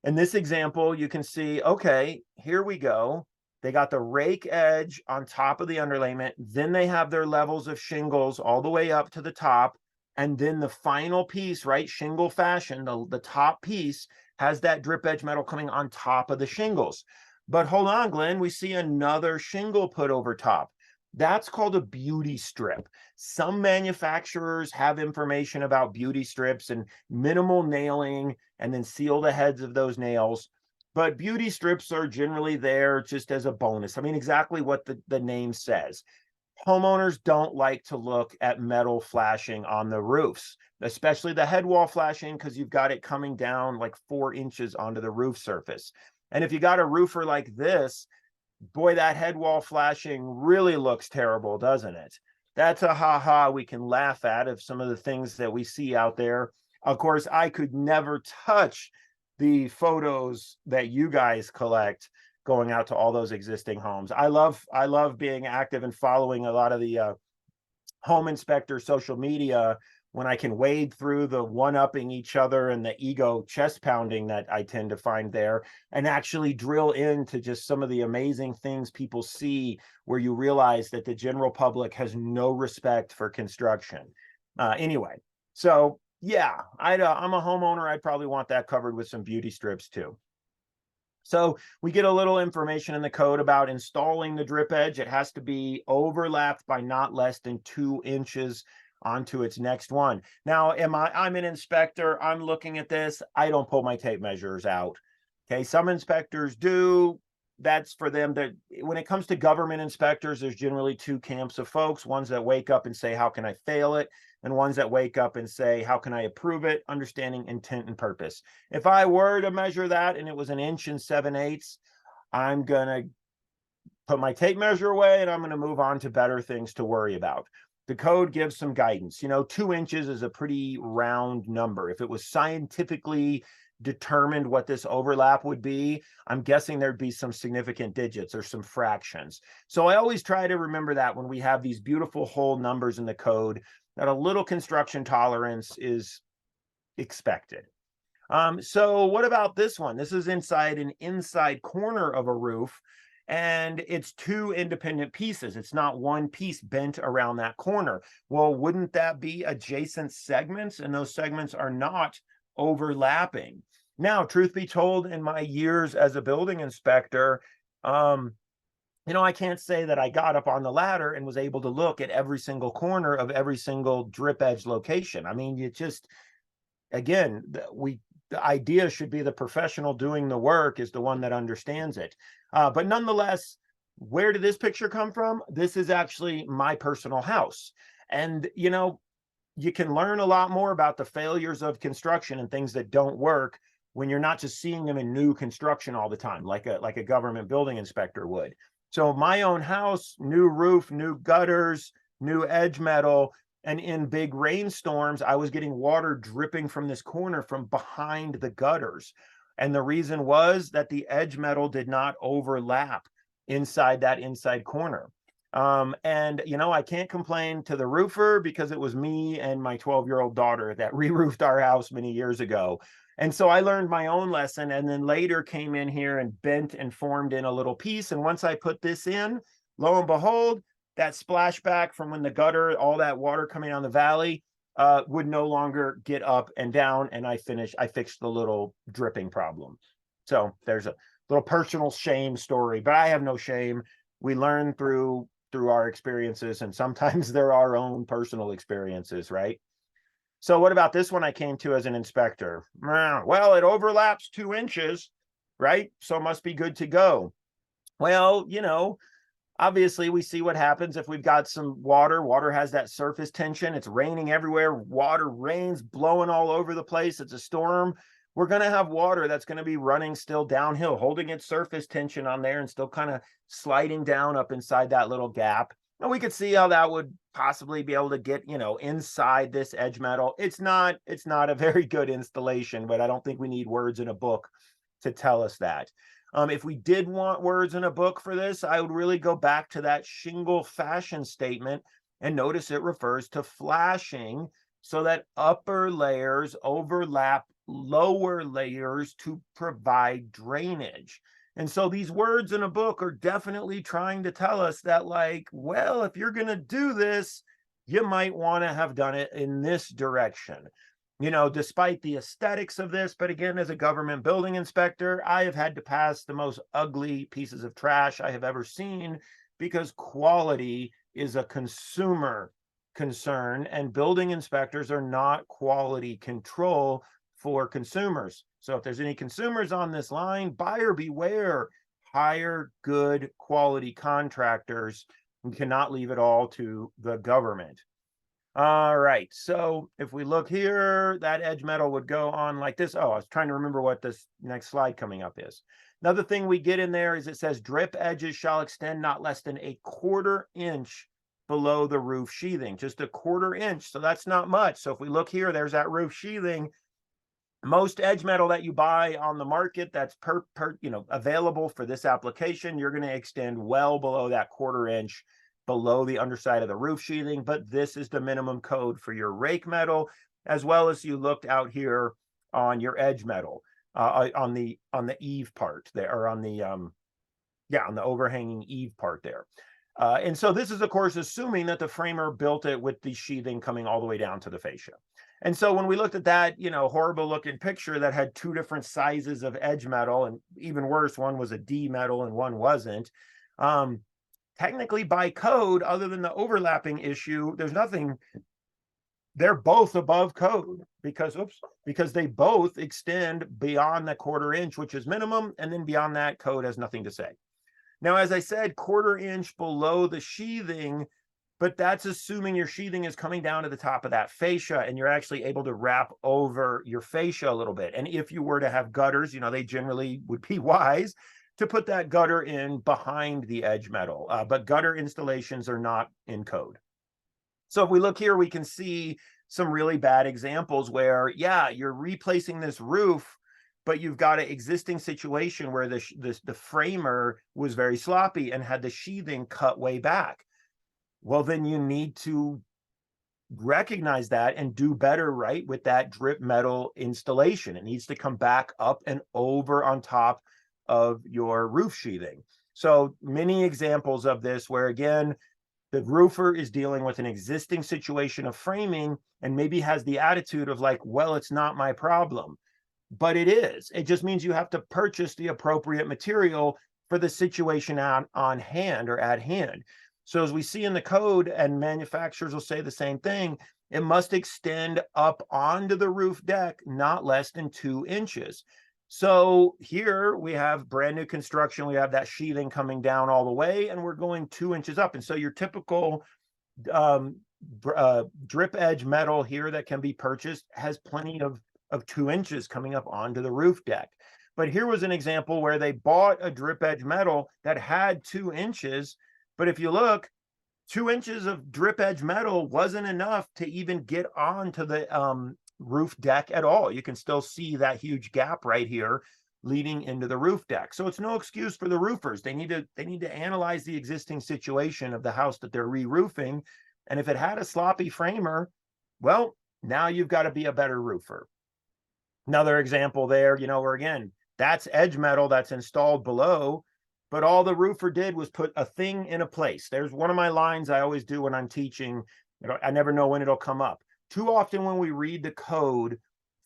In this example, you can see, okay, here we go. They got the rake edge on top of the underlayment. Then they have their levels of shingles all the way up to the top. And then the final piece, right, shingle fashion, the top piece has that drip edge metal coming on top of the shingles. But hold on, Glenn, we see another shingle put over top. That's called a beauty strip. Some manufacturers have information about beauty strips and minimal nailing, and then seal the heads of those nails. But beauty strips are generally there just as a bonus. I mean, exactly what the name says. Homeowners don't like to look at metal flashing on the roofs, especially the head wall flashing, because you've got it coming down like 4 inches onto the roof surface. And if you got a roofer like this, boy, that head wall flashing really looks terrible, doesn't it? That's a ha-ha we can laugh at of some of the things that we see out there. Of course, I could never touch the photos that you guys collect going out to all those existing homes. I love being active and following a lot of the home inspector social media, when I can wade through the one-upping each other and the ego chest pounding that I tend to find there, and actually drill into just some of the amazing things people see, where you realize that the general public has no respect for construction. Anyway, so yeah, I'm a homeowner. I'd probably want that covered with some beauty strips too. So we get a little information in the code about installing the drip edge. It has to be overlapped by not less than 2 inches onto its next one. Now, I'm an inspector. I'm looking at this. I don't pull my tape measures out. Okay, some inspectors do. That's for them. That when it comes to government inspectors, there's generally 2 camps of folks: ones that wake up and say, how can I fail it? And ones that wake up and say, how can I approve it? Understanding intent and purpose. If I were to measure that and it was 1 inch and 7/8, I'm gonna put my tape measure away and I'm going to move on to better things to worry about. The code gives some guidance. 2 inches is a pretty round number. If it was scientifically determined what this overlap would be, I'm guessing there'd be some significant digits or some fractions. So I always try to remember that when we have these beautiful whole numbers in the code, that a little construction tolerance is expected. So what about this one? This is inside an inside corner of a roof, and it's 2 independent pieces. It's not one piece bent around that corner. Well, wouldn't that be adjacent segments? And those segments are not overlapping. Now, truth be told, in my years as a building inspector, I can't say that I got up on the ladder and was able to look at every single corner of every single drip edge location. I mean, again, the idea should be the professional doing the work is the one that understands it. But nonetheless, where did this picture come from? This is actually my personal house. And, you can learn a lot more about the failures of construction and things that don't work when you're not just seeing them in new construction all the time, like a government building inspector would. So my own house, new roof, new gutters, new edge metal, and in big rainstorms, I was getting water dripping from this corner from behind the gutters. And the reason was that the edge metal did not overlap inside that inside corner. I can't complain to the roofer, because it was me and my 12-year-old daughter that re-roofed our house many years ago. And so I learned my own lesson, and then later came in here and bent and formed in a little piece. And once I put this in, lo and behold, that splashback from when the gutter, all that water coming down the valley, would no longer get up and down. And I fixed the little dripping problem. So there's a little personal shame story, but I have no shame. We learn through our experiences, and sometimes they're our own personal experiences, right? So what about this one I came to as an inspector? Well, it overlaps 2 inches, right? So it must be good to go. Well, obviously we see what happens if we've got some water. Water has that surface tension. It's raining everywhere. Water rains blowing all over the place. It's a storm. We're going to have water that's going to be running still downhill, holding its surface tension on there and still kind of sliding down up inside that little gap. And we could see how that would possibly be able to get, inside this edge metal. It's not a very good installation, but I don't think we need words in a book to tell us that. If we did want words in a book for this, I would really go back to that shingle fashion statement and notice it refers to flashing so that upper layers overlap lower layers to provide drainage. And so these words in a book are definitely trying to tell us that, like, well, if you're going to do this, you might want to have done it in this direction. Despite the aesthetics of this, but again, as a government building inspector, I have had to pass the most ugly pieces of trash I have ever seen because quality is a consumer concern and building inspectors are not quality control for consumers. So if there's any consumers on this line, buyer beware, hire good quality contractors. We cannot leave it all to the government. All right, so if we look here, that edge metal would go on like this. Oh, I was trying to remember what this next slide coming up is. Another thing we get in there is it says drip edges shall extend not less than 1/4 inch below the roof sheathing, just 1/4 inch. So that's not much. So if we look here, there's that roof sheathing. Most edge metal that you buy on the market that's available for this application, you're going to extend well below that 1/4 inch below the underside of the roof sheathing, but this is the minimum code for your rake metal, as well as you looked out here on your edge metal, on the eave part there, or on the on the overhanging eave part there. And so this is, of course, assuming that the framer built it with the sheathing coming all the way down to the fascia. And so when we looked at that, horrible looking picture that had 2 different sizes of edge metal, and even worse, one was a D metal and one wasn't. Technically by code, other than the overlapping issue, there's nothing. They're both above code because they both extend beyond the 1/4 inch, which is minimum. And then beyond that, code has nothing to say. Now, as I said, 1/4 inch below the sheathing, but that's assuming your sheathing is coming down to the top of that fascia and you're actually able to wrap over your fascia a little bit. And if you were to have gutters, they generally would be wise to put that gutter in behind the edge metal, but gutter installations are not in code. So if we look here, we can see some really bad examples where, yeah, you're replacing this roof, but you've got an existing situation where the framer was very sloppy and had the sheathing cut way back. Well, then you need to recognize that and do better, right, with that drip metal installation. It needs to come back up and over on top of your roof sheathing. So many examples of this where, again, the roofer is dealing with an existing situation of framing and maybe has the attitude of like, well, it's not my problem, but it is. It just means you have to purchase the appropriate material for the situation on hand or at hand. So as we see in the code, and manufacturers will say the same thing, it must extend up onto the roof deck not less than 2 inches. So here we have brand new construction. We have that sheathing coming down all the way, and we're going 2 inches up. And so your typical drip edge metal here that can be purchased has plenty of 2 inches coming up onto the roof deck. But here was an example where they bought a drip edge metal that had 2 inches. But if you look, 2 inches of drip edge metal wasn't enough to even get onto the roof deck at all. You can still see that huge gap right here leading into the roof deck. So it's no excuse for the roofers. They need to analyze the existing situation of the house that they're re-roofing. And if it had a sloppy framer, well, now you've got to be a better roofer. Another example there, where again, that's edge metal that's installed below, but all the roofer did was put a thing in a place. There's one of my lines I always do when I'm teaching. I never know when it'll come up. Too often when we read the code,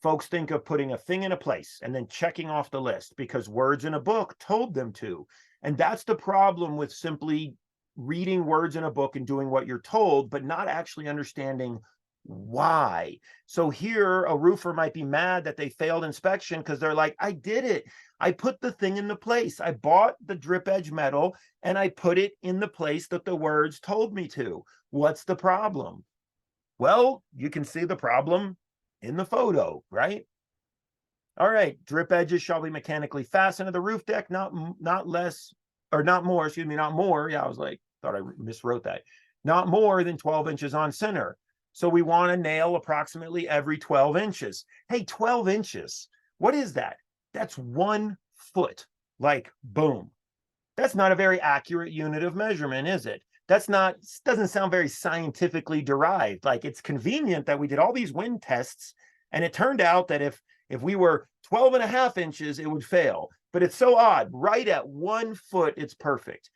Folks think of putting a thing in a place and then checking off the list because words in a book told them to. And that's the problem with simply reading words in a book and doing what you're told, but not actually understanding why. So here, a roofer might be mad that they failed inspection because they're like, I did it. I put the thing in the place. I bought the drip edge metal and I put it in the place that the words told me to. What's the problem? Well, you can see the problem in the photo, right? All right, drip edges shall be mechanically fastened to the roof deck, not less, or not more, excuse me, not more. Yeah, I was like, thought I miswrote that. Not more than 12 inches on center. So we want to nail approximately every 12 inches. Hey, 12 inches, what is that? That's 1 foot, like boom. That's not a very accurate unit of measurement, is it? That's not, doesn't sound very scientifically derived. Like, it's convenient that we did all these wind tests and it turned out that if we were 12 and a half inches, it would fail. But it's so odd, right at 1 foot, it's perfect.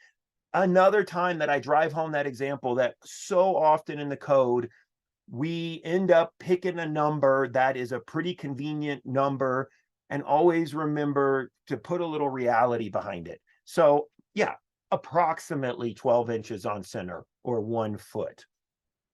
Another time that I drive home that example, that so often in the code, we end up picking a number that is a pretty convenient number, and always remember to put a little reality behind it. So yeah, approximately 12 inches on center, or 1 foot.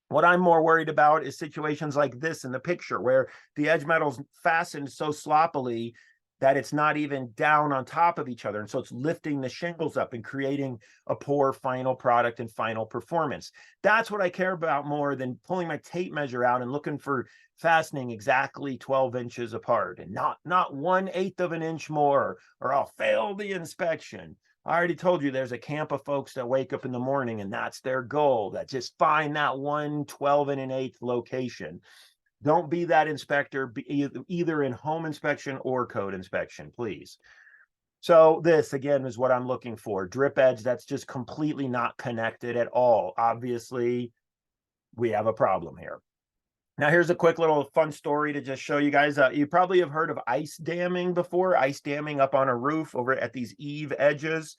What I'm more worried about is situations like this in the picture where the edge metal's fastened so sloppily that it's not even down on top of each other. And so it's lifting the shingles up and creating a poor final product and final performance. That's what I care about more than pulling my tape measure out and looking for fastening exactly 12 inches apart, and not 1/8 of an inch more, or I'll fail the inspection. I already told you there's a camp of folks that wake up in the morning and that's their goal, that just find that 1/12 and an eighth location. Don't be that inspector, either in home inspection or code inspection, please. So this, again, is what I'm looking for. Drip edge that's just completely not connected at all. Obviously, we have a problem here. Now, here's a quick little fun story to just show you guys. You probably have heard of ice damming before, ice damming up on a roof over at these eave edges.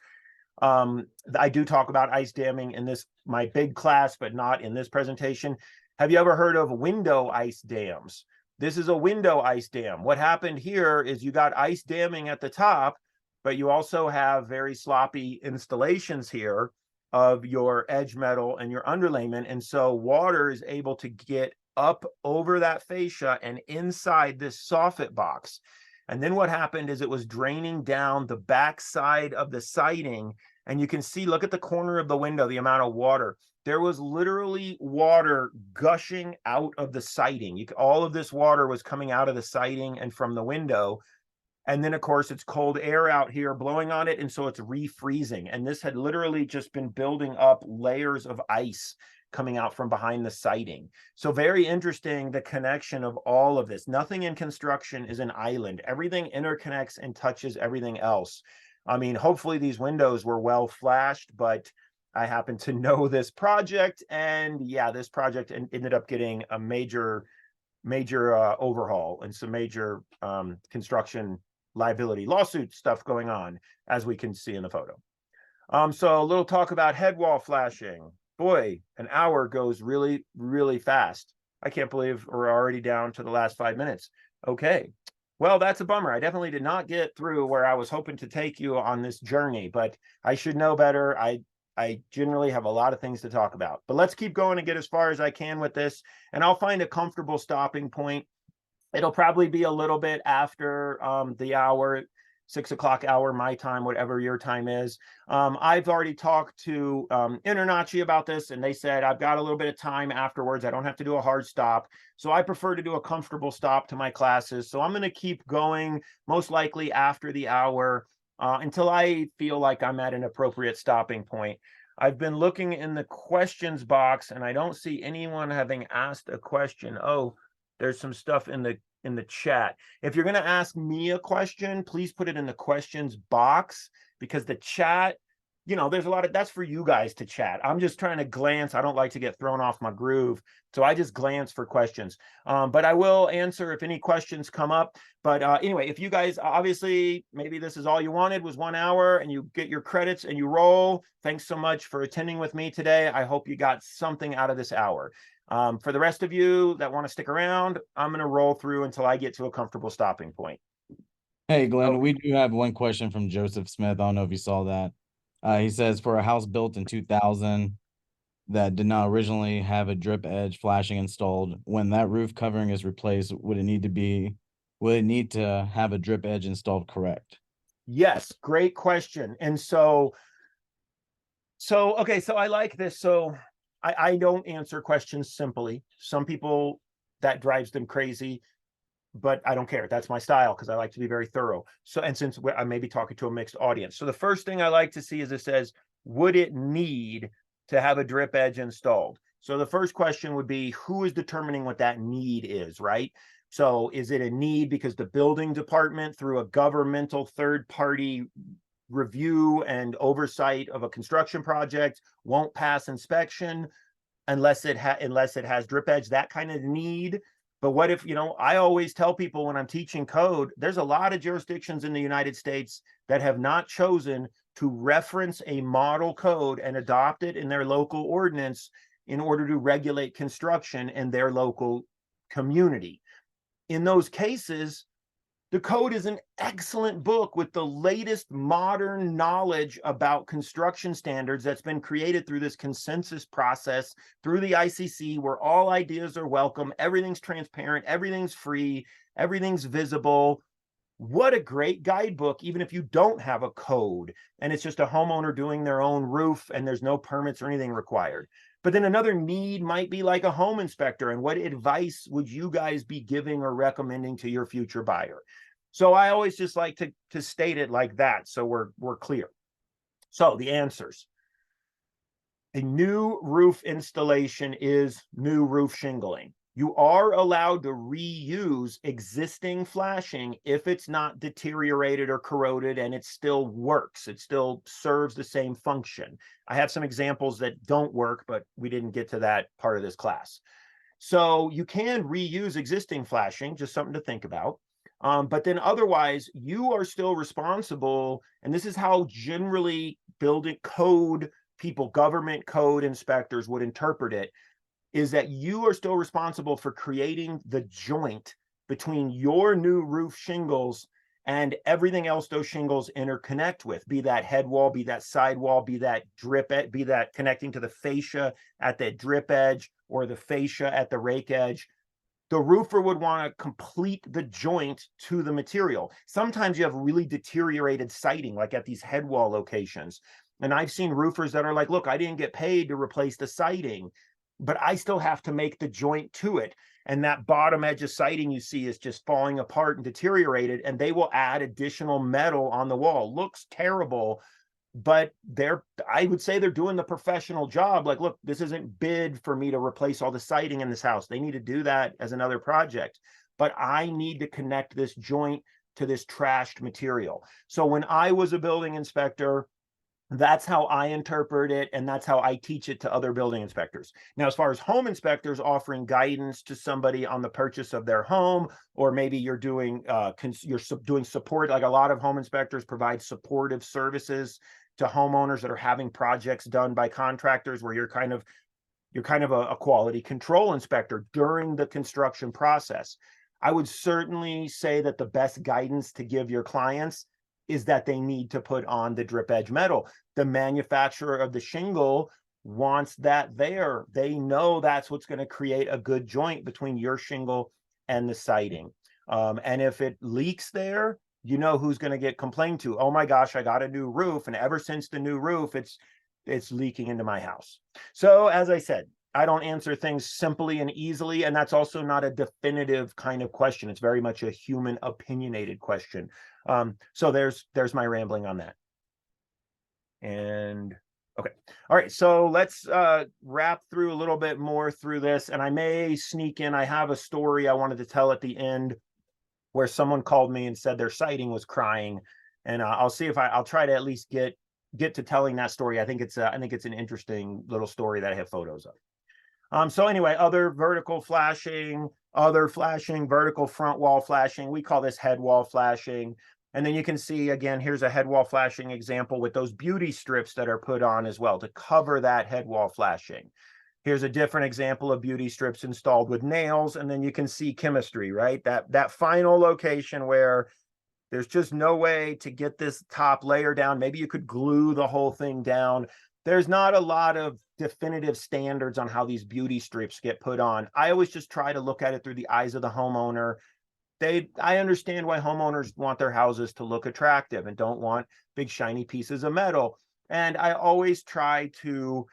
I do talk about ice damming in this, my big class, but not in this presentation. Have you ever heard of window ice dams? This is a window ice dam. What happened here is you got ice damming at the top, but you also have very sloppy installations here of your edge metal and your underlayment. And so water is able to get up over that fascia and inside this soffit box. And then what happened is it was draining down the back side of the siding. And you can see, look at the corner of the window, the amount of water. There was literally water gushing out of the siding. All of this water was coming out of the siding and from the window. And then, of course, it's cold air out here blowing on it. And so it's refreezing. And this had literally just been building up layers of ice coming out from behind the siding. So very interesting, the connection of all of this. Nothing in construction is an island. Everything interconnects and touches everything else. I mean, hopefully these windows were well flashed, but I happen to know this project, and yeah, this project ended up getting a major overhaul and some major construction liability lawsuit stuff going on, as we can see in the photo. So a little talk about head wall flashing. Boy, an hour goes really, really fast. I can't believe we're already down to the last 5 minutes. Okay, well, that's a bummer. I definitely did not get through where I was hoping to take you on this journey, but I should know better. I generally have a lot of things to talk about, but let's keep going and get as far as I can with this, and I'll find a comfortable stopping point. It'll probably be a little bit after the hour, 6 o'clock hour, my time, whatever your time is. I've already talked to InterNACHI about this, and they said I've got a little bit of time afterwards. I don't have to do a hard stop. So I prefer to do a comfortable stop to my classes. So I'm going to keep going, most likely after the hour, until I feel like I'm at an appropriate stopping point. I've been looking in the questions box, and I don't see anyone having asked a question. Oh, there's some stuff in the chat. If you're going to ask me a question, please put it in the questions box, because the chat, you know, there's a lot of, that's for you guys to chat. I'm just trying to glance. I don't like to get thrown off my groove, so I just glance for questions. But I will answer if any questions come up. But anyway, if you guys, obviously, maybe this is all you wanted was 1 hour and you get your credits and you roll. Thanks so much for attending with me today. I hope you got something out of this hour. For the rest of you that want to stick around, I'm going to roll through until I get to a comfortable stopping point. Hey, Glenn, Oh, we do have one question from Joseph Smith. I don't know if you saw that. He says, for a house built in 2000 that did not originally have a drip edge flashing installed, when that roof covering is replaced, would it need to have a drip edge installed, correct? yes, great question. And okay, so I like this. So I don't answer questions simply. Some people, that drives them crazy, but I don't care. That's my style because I like to be very thorough. So, and since I may be talking to a mixed audience. So the first thing I like to see is it says, would it need to have a drip edge installed? So the first question would be, who is determining what that need is, right? So is it a need because the building department, through a governmental third party review and oversight of a construction project, won't pass inspection unless it has drip edge, that kind of need? But what if, I always tell people when I'm teaching code, there's a lot of jurisdictions in the United States that have not chosen to reference a model code and adopt it in their local ordinance in order to regulate construction in their local community. In those cases, the code is an excellent book with the latest modern knowledge about construction standards that's been created through this consensus process through the ICC, where all ideas are welcome, everything's transparent, everything's free, everything's visible. What a great guidebook, even if you don't have a code and it's just a homeowner doing their own roof and there's no permits or anything required. But then another need might be like a home inspector. And what advice would you guys be giving or recommending to your future buyer? So I always just like to state it like that, so we're clear. So the answers: a new roof installation is new roof shingling. You are allowed to reuse existing flashing if it's not deteriorated or corroded and it still works. It still serves the same function. I have some examples that don't work, but we didn't get to that part of this class. So you can reuse existing flashing, just something to think about. But then otherwise, you are still responsible. And this is how generally building code people, government code inspectors would interpret it, is that you are still responsible for creating the joint between your new roof shingles and everything else those shingles interconnect with, be that head wall, be that side wall, be that drip, be that connecting to the fascia at the drip edge or the fascia at the rake edge. The roofer would want to complete the joint to the material. Sometimes you have really deteriorated siding, like at these head wall locations. And I've seen roofers that are like, look, I didn't get paid to replace the siding, but I still have to make the joint to it. And that bottom edge of siding you see is just falling apart and deteriorated, and they will add additional metal on the wall. Looks terrible, but I would say they're doing the professional job. Like, look, this isn't bid for me to replace all the siding in this house. They need to do that as another project, but I need to connect this joint to this trashed material. So when I was a building inspector, that's how I interpret it, and that's how I teach it to other building inspectors. Now, as far as home inspectors offering guidance to somebody on the purchase of their home, or maybe you're doing doing support, like a lot of home inspectors provide supportive services to homeowners that are having projects done by contractors, where you're kind of a quality control inspector during the construction process. I would certainly say that the best guidance to give your clients is that they need to put on the drip edge metal. The manufacturer of the shingle wants that there. They know that's what's going to create a good joint between your shingle and the siding. And if it leaks there, you know who's going to get complained to. Oh my gosh, I got a new roof, and ever since the new roof, it's leaking into my house. So as I said, I don't answer things simply and easily, and that's also not a definitive kind of question. It's very much a human opinionated question. So there's my rambling on that. And okay, all right, so let's wrap through a little bit more through this, and I may sneak in, I have a story I wanted to tell at the end where someone called me and said their siding was crying, and I'll see if I'll try to at least get to telling that story. I think it's an interesting little story that I have photos of. So anyway, other flashing, vertical front wall flashing. We call this head wall flashing. And then you can see, again, here's a head wall flashing example with those beauty strips that are put on as well to cover that head wall flashing. Here's a different example of beauty strips installed with nails. And then you can see chemistry, right? That final location where there's just no way to get this top layer down. Maybe you could glue the whole thing down. There's not a lot of definitive standards on how these beauty strips get put on. I always just try to look at it through the eyes of the homeowner. I understand why homeowners want their houses to look attractive and don't want big shiny pieces of metal. And I always try to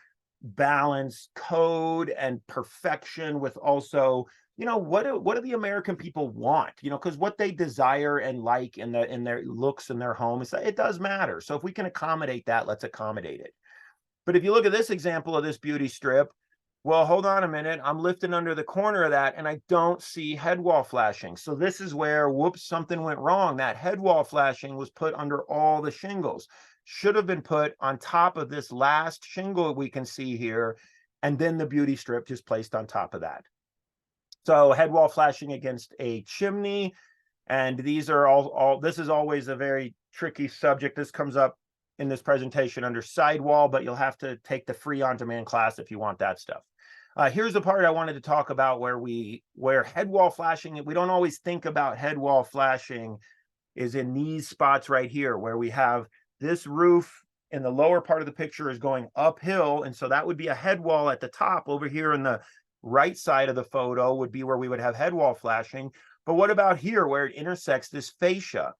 balance code and perfection with also, what do the American people want? Because what they desire and like in their looks in their home, it does matter. So if we can accommodate that, let's accommodate it. But if you look at this example of this beauty strip, well, hold on a minute. I'm lifting under the corner of that and I don't see head wall flashing. So this is where, whoops, something went wrong. That head wall flashing was put under all the shingles. Should have been put on top of this last shingle we can see here, and then the beauty strip just placed on top of that. So head wall flashing against a chimney, and these are all this is always a very tricky subject. This comes up in this presentation under sidewall, but you'll have to take the free on-demand class if you want that stuff. Here's the part I wanted to talk about where head wall flashing, we don't always think about head wall flashing, is in these spots right here where we have this roof in the lower part of the picture is going uphill. And so that would be a head wall at the top. Over here in the right side of the photo would be where we would have head wall flashing. But what about here where it intersects this fascia?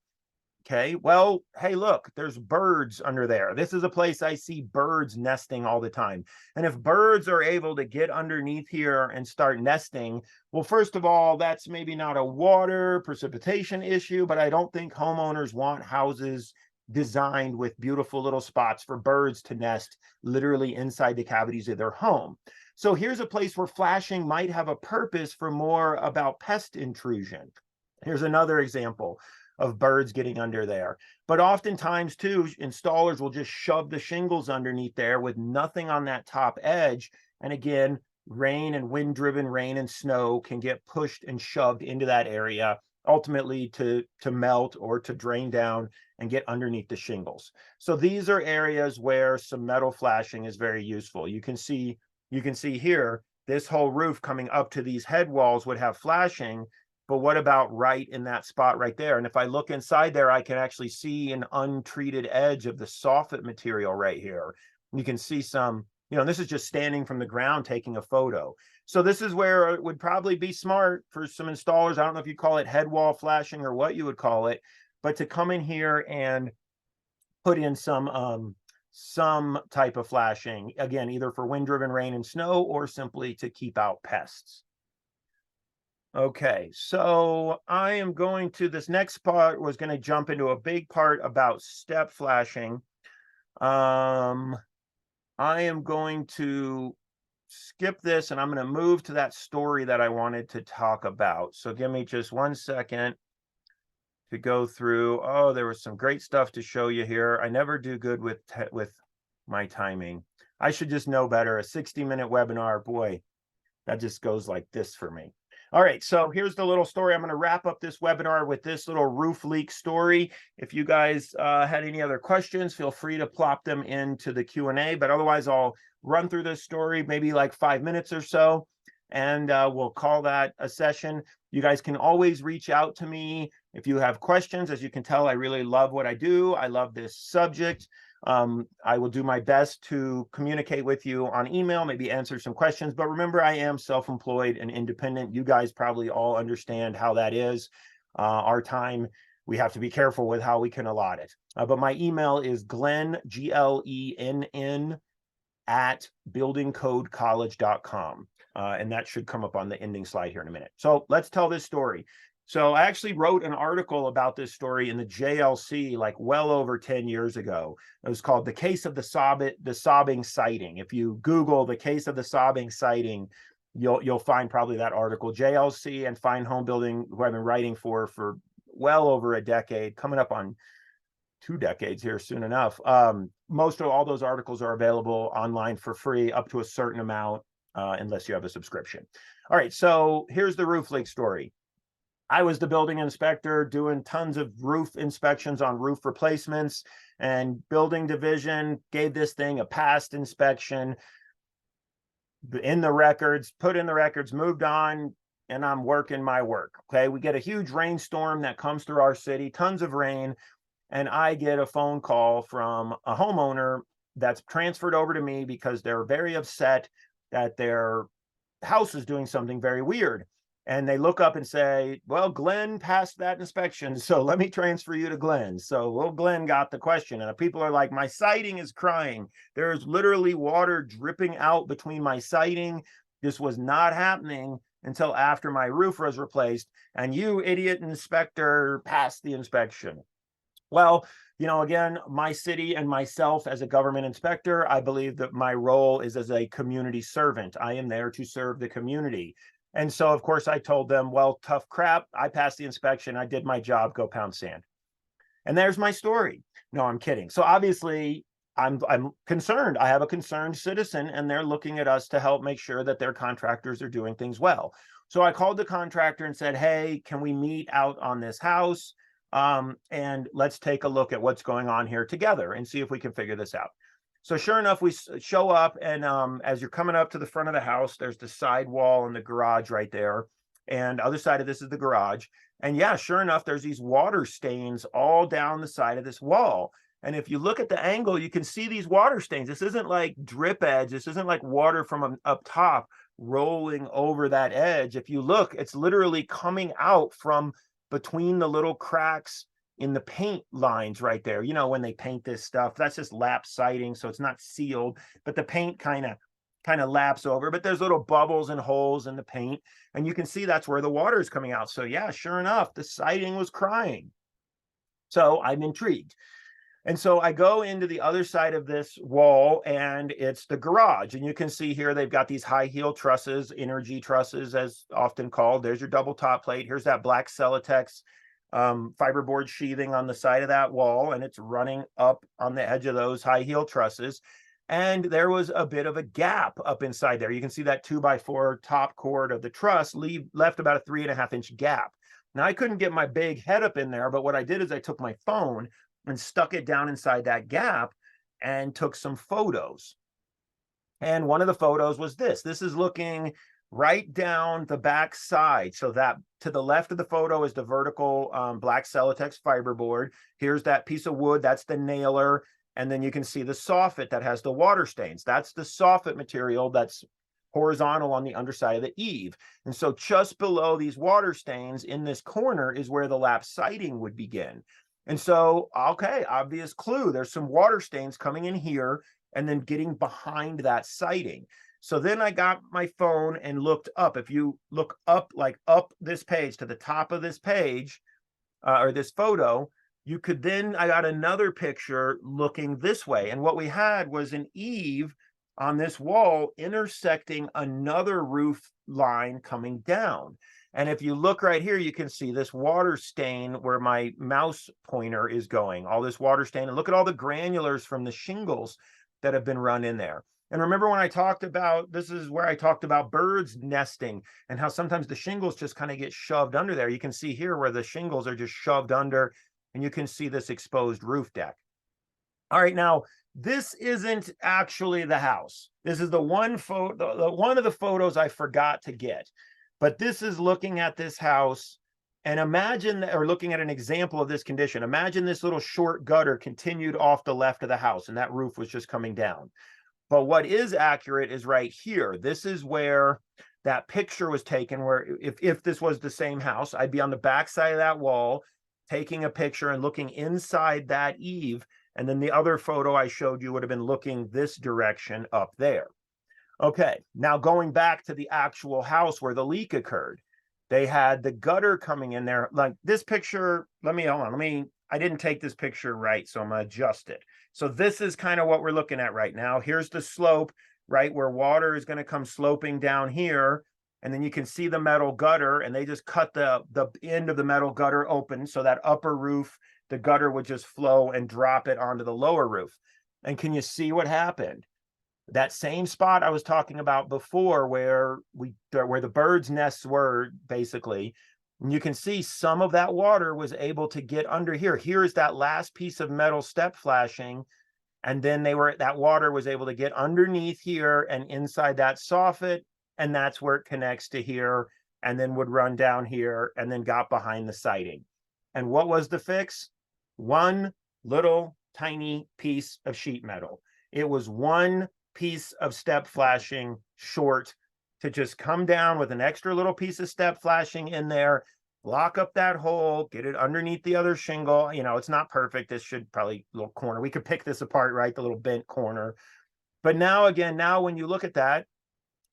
Okay, well, hey, look, there's birds under there. This is a place I see birds nesting all the time. And if birds are able to get underneath here and start nesting, well, first of all, that's maybe not a water precipitation issue, but I don't think homeowners want houses designed with beautiful little spots for birds to nest literally inside the cavities of their home. So here's a place where flashing might have a purpose for more about pest intrusion. Here's another example of birds getting under there. But oftentimes too, installers will just shove the shingles underneath there with nothing on that top edge. And again, rain and wind-driven rain and snow can get pushed and shoved into that area, ultimately to melt or to drain down and get underneath the shingles. So these are areas where some metal flashing is very useful. You can see here, this whole roof coming up to these head walls would have flashing. But what about right in that spot right there? And if I look inside there, I can actually see an untreated edge of the soffit material right here. You can see some, this is just standing from the ground taking a photo. So this is where it would probably be smart for some installers. I don't know if you call it head wall flashing or what you would call it, but to come in here and put in some type of flashing, again, either for wind-driven rain and snow or simply to keep out pests. Okay, so I am going to, this next part was going to jump into a big part about step flashing. I am going to skip this and I'm going to move to that story that I wanted to talk about. So give me just 1 second to go through. Oh, there was some great stuff to show you here. I never do good with my timing. I should just know better. A 60-minute webinar, boy, that just goes like this for me. All right, so here's the little story. I'm going to wrap up this webinar with this little roof leak story. If you guys had any other questions, feel free to plop them into the Q&A, but otherwise I'll run through this story, maybe like 5 minutes or so, and we'll call that a session. You guys can always reach out to me if you have questions. As you can tell, I really love what I do. I love this subject. I will do my best to communicate with you on email, maybe answer some questions. But remember, I am self-employed and independent. You guys probably all understand how that is. Our time, we have to be careful with how we can allot it. But my email is Glenn, GLENN, at buildingcodecollege.com. And that should come up on the ending slide here in a minute. So let's tell this story. So I actually wrote an article about this story in the JLC like well over 10 years ago. It was called The Case of the Sobbing Siding. If you Google The Case of the Sobbing Siding, you'll find probably that article. JLC and Fine Home Building, who I've been writing for well over a decade, coming up on 2 decades here soon enough. Most of all those articles are available online for free up to a certain amount, unless you have a subscription. All right, so here's the roof leak story. I was the building inspector doing tons of roof inspections on roof replacements, and building division gave this thing a past inspection. in the records, put in the records, moved on, and I'm working my work. Okay, we get a huge rainstorm that comes through our city, tons of rain, and I get a phone call from a homeowner that's transferred over to me because they're very upset that their house is doing something very weird. And they look up and say, well, Glenn passed that inspection, so let me transfer you to Glenn. So, well, Glenn got the question. And the people are like, my siding is crying. There's literally water dripping out between my siding. This was not happening until after my roof was replaced. And you, idiot inspector, passed the inspection. Well, you know, again, my city and myself as a government inspector, I believe that my role is as a community servant. I am there to serve the community. And so, of course, I told them, well, tough crap. I passed the inspection. I did my job. Go pound sand. And there's my story. No, I'm kidding. So obviously, I'm concerned. I have a concerned citizen, and they're looking at us to help make sure that their contractors are doing things well. So I called the contractor and said, hey, can we meet out on this house? And let's take a look at what's going on here together and see if we can figure this out. So sure enough, we show up, and as you're coming up to the front of the house, there's the side wall and the garage right there. And the other side of this is the garage. And yeah, sure enough, there's these water stains all down the side of this wall. And if you look at the angle, you can see these water stains. This isn't like drip edge. This isn't like water from up top rolling over that edge. If you look, it's literally coming out from between the little cracks in the paint lines right there. You know, when they paint this stuff, that's just lap siding, so it's not sealed, but the paint kind of laps over, but there's little bubbles and holes in the paint, and you can see that's where the water is coming out. So yeah, sure enough, the siding was crying. So I'm intrigued. And so I go into the other side of this wall, and it's the garage. And you can see here they've got these high heel trusses, InterNACHI trusses, as often called. There's your double top plate. Here's that black Celotex fiberboard sheathing on the side of that wall, and it's running up on the edge of those high heel trusses. And there was a bit of a gap up inside there. You can see that 2x4 top cord of the truss left about a 3.5-inch gap. Now I couldn't get my big head up in there, but what I did is I took my phone and stuck it down inside that gap and took some photos. And one of the photos was this. This is looking right down the back side. So that to the left of the photo is the vertical black Celotex fiberboard. Here's that piece of wood. That's the nailer. And then you can see the soffit that has the water stains. That's the soffit material that's horizontal on the underside of the eave. And so just below these water stains in this corner is where the lap siding would begin. And so, okay, obvious clue. There's some water stains coming in here and then getting behind that siding. So then I got my phone and looked up. If you look up, like up this page to the top of this page, or this photo, you could then, I got another picture looking this way. And what we had was an eave on this wall intersecting another roof line coming down. And if you look right here, you can see this water stain where my mouse pointer is going, all this water stain. And look at all the granulars from the shingles that have been run in there. And remember when I talked about, this is where I talked about birds nesting and how sometimes the shingles just kind of get shoved under there. You can see here where the shingles are just shoved under, and you can see this exposed roof deck. All right, now this isn't actually the house. This is the one photo, one of the photos I forgot to get. But this is looking at this house, and imagine, or looking at an example of this condition. Imagine this little short gutter continued off the left of the house, and that roof was just coming down. But what is accurate is right here. This is where that picture was taken, where if this was the same house, I'd be on the back side of that wall, taking a picture and looking inside that eave. And then the other photo I showed you would have been looking this direction up there. Okay, now going back to the actual house where the leak occurred, they had the gutter coming in there. Like this picture, hold on, I didn't take this picture right, so I'm gonna adjust it. So this is kind of what we're looking at right now. Here's the slope, right, where water is gonna come sloping down here. And then you can see the metal gutter, and they just cut the end of the metal gutter open so that upper roof, the gutter would just flow and drop it onto the lower roof. And can you see what happened? That same spot I was talking about before where the birds' nests were, basically, and you can see some of that water was able to get under here. Here is that last piece of metal step flashing, And then that water was able to get underneath here and inside that soffit, and that's where it connects to here, and then would run down here and then got behind the siding. And what was the fix? One little tiny piece of sheet metal. It was one piece of step flashing short to just come down with an extra little piece of step flashing in there, lock up that hole, get it underneath the other shingle. You know, it's not perfect. This should probably little corner. We could pick this apart, right? The little bent corner. But now again, now when you look at that,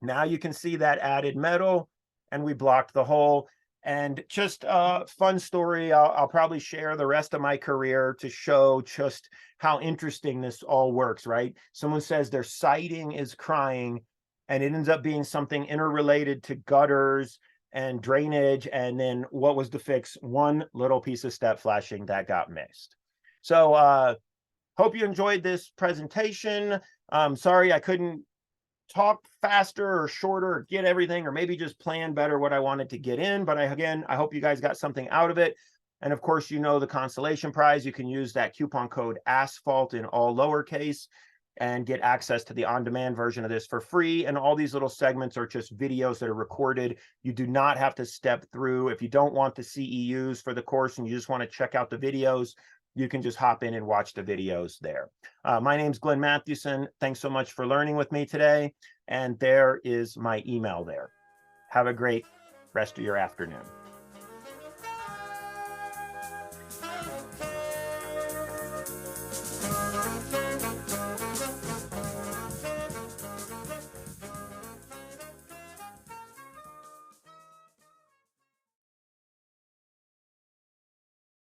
now you can see that added metal, and we blocked the hole. And just a fun story. I'll probably share the rest of my career to show just how interesting this all works, right? Someone says their siding is crying, and it ends up being something interrelated to gutters and drainage. And then what was the fix? One little piece of step flashing that got missed. So hope you enjoyed this presentation. Sorry I couldn't talk faster or shorter or get everything, or maybe just plan better what I wanted to get in. But I hope you guys got something out of it. And of course, you know, the consolation prize, you can use that coupon code ASPHALT in all lowercase and get access to the on-demand version of this for free. And all these little segments are just videos that are recorded. You do not have to step through. If you don't want the CEUs for the course and you just want to check out the videos, you can just hop in and watch the videos there. My name's Glenn Mathewson. Thanks so much for learning with me today. And there is my email there. Have a great rest of your afternoon.